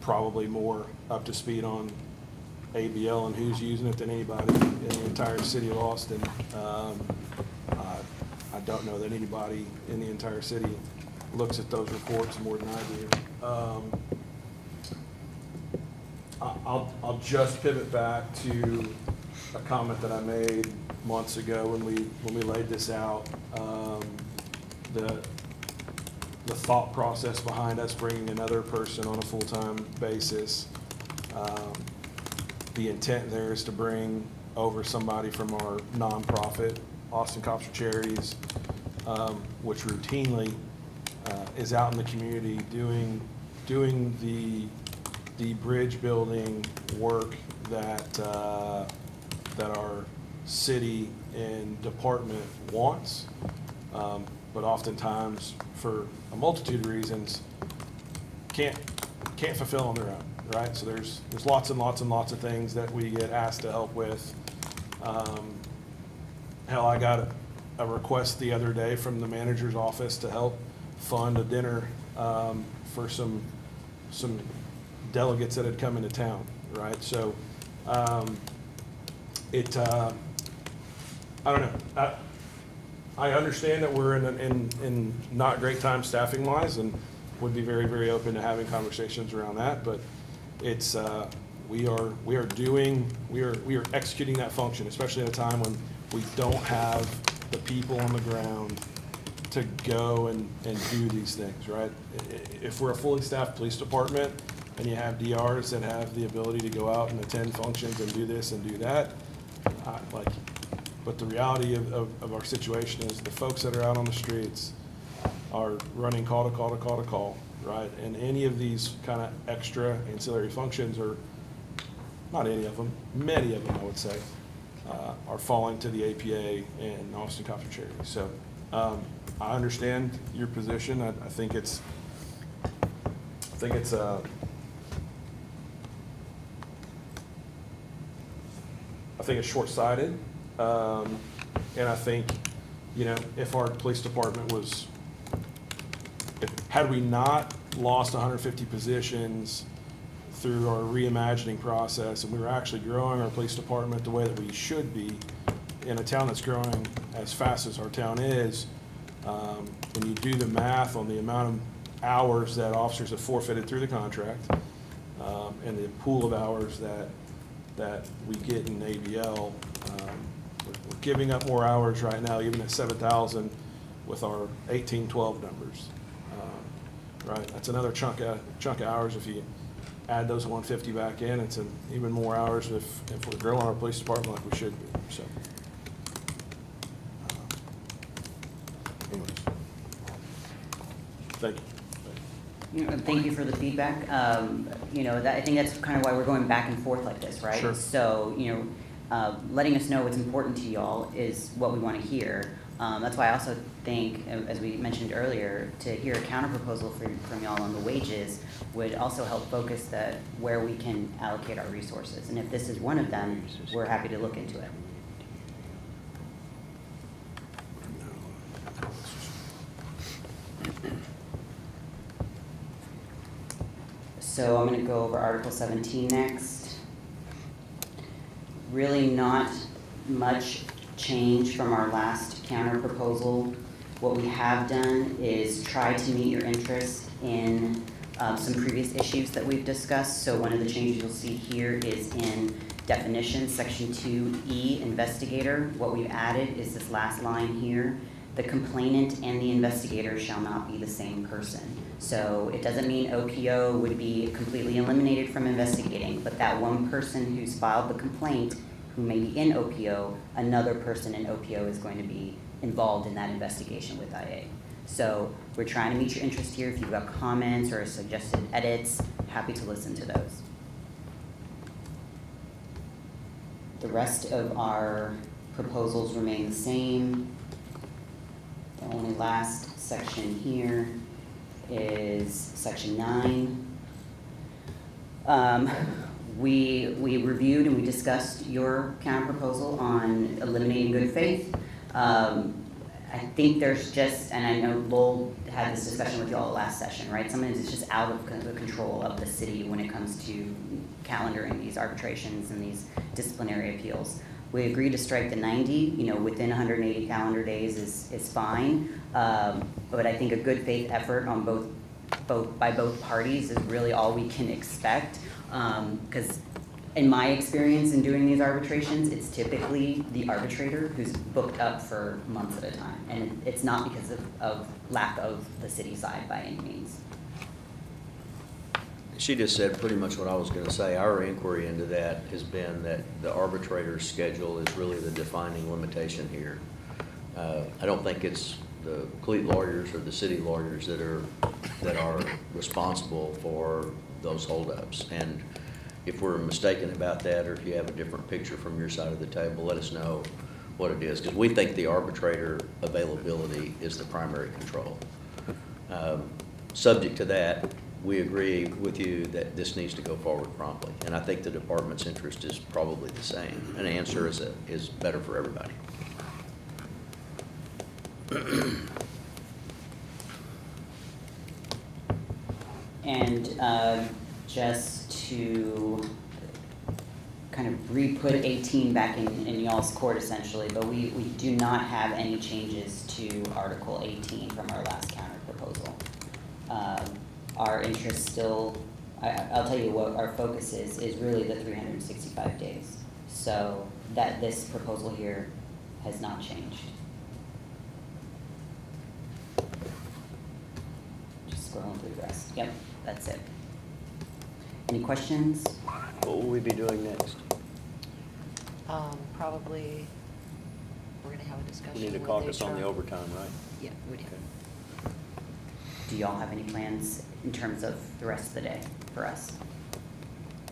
probably more up to speed on ABL and who's using it than anybody in the entire city of Austin. I don't know that anybody in the entire city looks at those reports more than I do. I'll just pivot back to a comment that I made months ago when we laid this out. The thought process behind us bringing another person on a full-time basis. The intent there is to bring over somebody from our nonprofit, Austin Cops for Charities, which routinely is out in the community doing the bridge building work that our city and department wants, but oftentimes for a multitude of reasons can't fulfill on their own, right? So there's lots and lots and lots of things that we get asked to help with. Hell, I got a request the other day from the manager's office to help fund a dinner for some delegates that had come into town, right? So I don't know. I understand that we're in not great times staffing wise, and would be very, very open to having conversations around that. But it's we are executing that function, especially at a time when we don't have the people on the ground to go and do these things, right? If we're a fully staffed police department and you have DRs that have the ability to go out and attend functions and do this and do that, but the reality of our situation is the folks that are out on the streets are running call to call to call to call, right? And any of these kind of extra ancillary functions, or not any of them, many of them, I would say, are falling to the APA and Austin Cops for Charities. So I understand your position. I think it's short-sighted. And I think, if our police department had we not lost 150 positions through our reimagining process, and we were actually growing our police department the way that we should be in a town that's growing as fast as our town is, when you do the math on the amount of hours that officers have forfeited through the contract, and the pool of hours that we get in ABL, we're giving up more hours right now, even at 7,000 with our 1812 numbers. Right, that's another chunk of hours. If you add those 150 back in, it's even more hours if we're growing our police department like we should be. So, anyways, thank you. Thank you for the feedback. I think that's kind of why we're going back and forth like this, right? Sure. So, letting us know what's important to y'all is what we want to hear. That's why I also think, as we mentioned earlier, to hear a counterproposal from y'all on the wages would also help focus where we can allocate our resources. And if this is one of them, we're happy to look into it. So I'm gonna go over Article 17 next. Really not much change from our last counter proposal. What we have done is try to meet your interest in some previous issues that we've discussed. So one of the changes you'll see here is in definitions, section 2E, investigator. What we've added is this last line here. The complainant and the investigator shall not be the same person. So it doesn't mean OPO would be completely eliminated from investigating, but that one person who's filed the complaint, who may be in OPO, another person in OPO is going to be involved in that investigation with IA. So we're trying to meet your interest here. If you've got comments or suggested edits, happy to listen to those. The rest of our proposals remain the same. The only last section here is section 9. We reviewed and we discussed your counter proposal on eliminating good faith. I think there's just, and I know Lowell had this discussion with you all last session, right? Sometimes it's just out of the control of the city when it comes to calendaring these arbitrations and these disciplinary appeals. We agreed to strike the 90, within 180 calendar days is fine. But I think a good faith effort on by both parties is really all we can expect. Because in my experience in doing these arbitrations, it's typically the arbitrator who's booked up for months at a time. And it's not because of lack of the city side by any means. She just said pretty much what I was going to say. Our inquiry into that has been that the arbitrator's schedule is really the defining limitation here. I don't think it's the Cleat lawyers or the city lawyers that are responsible for those holdups. And if we're mistaken about that, or if you have a different picture from your side of the table, let us know what it is, because we think the arbitrator availability is the primary control. Subject to that, we agree with you that this needs to go forward promptly, and I think the department's interest is probably the same. An answer is better for everybody. And just to kind of re-put 18 back in y'all's court essentially, but we do not have any changes to Article 18 from our last counter proposal. Our interest still, I'll tell you what our focus is really the 365 days. So that this proposal here has not changed. Just scrolling through the rest. Yep, that's it. Any questions? What will we be doing next? Probably, we're gonna have a discussion. We need to with caucus on the HR. overtime, right? Yeah, we do. Do y'all have any plans in terms of the rest of the day for us?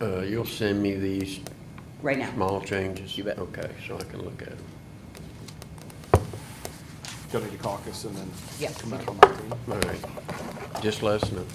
You'll send me these Right now. small changes? You bet. Okay, so I can look at them. Go to caucus and then Yeah. come back on 19. All right. Just let us know.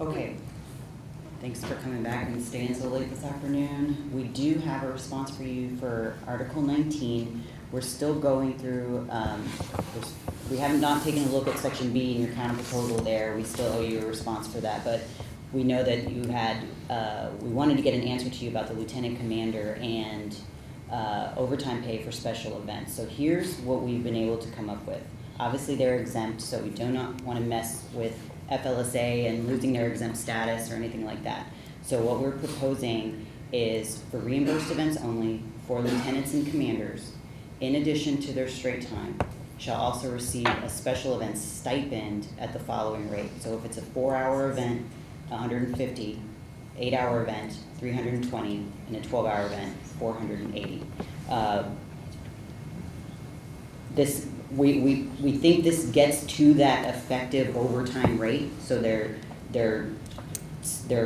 Okay. Thanks for coming back and staying so late this afternoon. We do have a response for you for Article 19. We're still going through, we have not taken a look at Section B in your counter proposal there. We still owe you a response for that, but we know that you had, we wanted to get an answer to you about the lieutenant commander and overtime pay for special events. So here's what we've been able to come up with. Obviously, they're exempt, so we do not want to mess with FLSA and losing their exempt status or anything like that. So what we're proposing is for reimbursed events only, for lieutenants and commanders, in addition to their straight time, shall also receive a special event stipend at the following rate. So if it's a 4-hour event, 150, 8-hour event, 320, and a 12-hour event, 480. We think this gets to that effective overtime rate, so their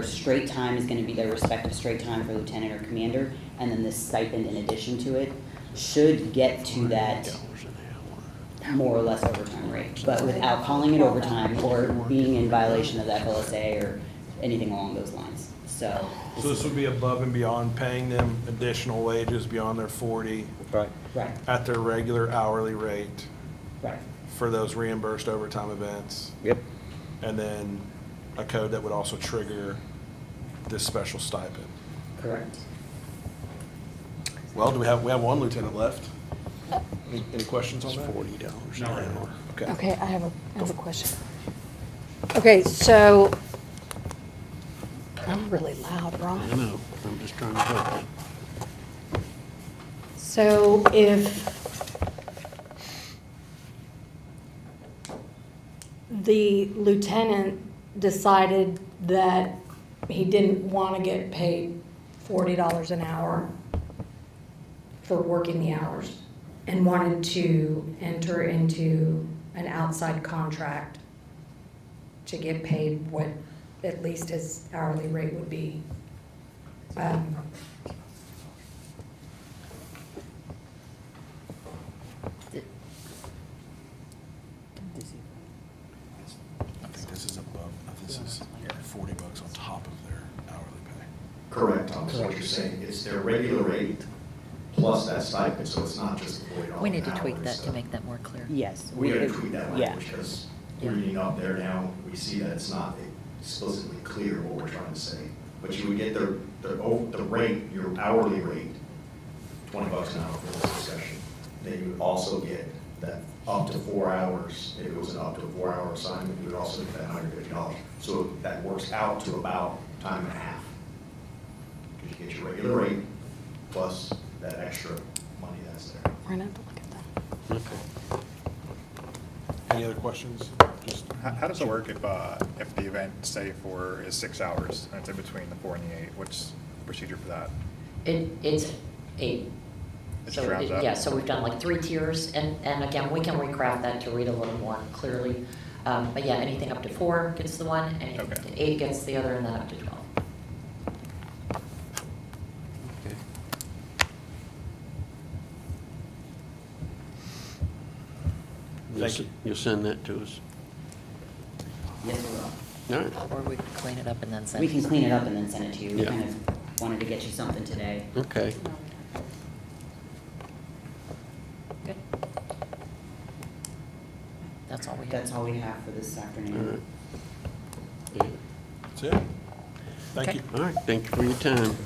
straight time is gonna be their respective straight time for lieutenant or commander, and then this stipend in addition to it should get to that more or less overtime rate, but without calling it overtime or being in violation of the FLSA or anything along those lines, so. So this would be above and beyond paying them additional wages beyond their 40 Right. Right, at their regular hourly rate right, for those reimbursed overtime events. Yep. And then a code that would also trigger this special stipend. correct. Well, we have one lieutenant left. Any questions on that? $40 an hour. Okay. Okay, I have a question. Okay, so, I'm really loud, I Ron. know, I'm just trying to help you. So if the lieutenant decided that he didn't want to get paid $40 an hour for working the hours and wanted to enter into an outside contract to get paid what at least his hourly rate would be, I think this is above, this is $40 on top of their hourly pay. Correct, Tom, so what you're saying, it's their regular rate plus that stipend, so it's not just $40 an hour. We need to tweak that to make that more clear. Yes. We gotta tweak that Yeah. language, because reading up there now, we see that it's not explicitly clear what we're trying to say. But you would get the rate, your hourly rate, $20 an hour for this discussion. Then you would also get that up to 4 hours, if it was an up to a 4-hour assignment, you would also get that $150. So that works out to about time and a half. Because you get your regular rate plus that extra money that's there. We're gonna have to look at that. Okay. Any other questions? Just How does it work if the event, say, is 6 hours, and it's in between the 4 and the 8? What's the procedure for that? It's 8. It So, just rounds up? yeah, so we've done like 3 tiers, and again, we can recraft that to read a little more clearly. But yeah, anything up to 4 gets the one, anything Okay. to 8 gets the other, and then up to 12. Okay. Thank you. You'll send that to us. Yes, we will. All right, Or we can clean it up and then send We it. can clean it up and then send it to you. We Yeah. kind of wanted to get you something today. okay. Good. That's all we have. That's all we have for this All afternoon. right. Yeah. That's it. Thank Okay. you. All right, thank you for your time.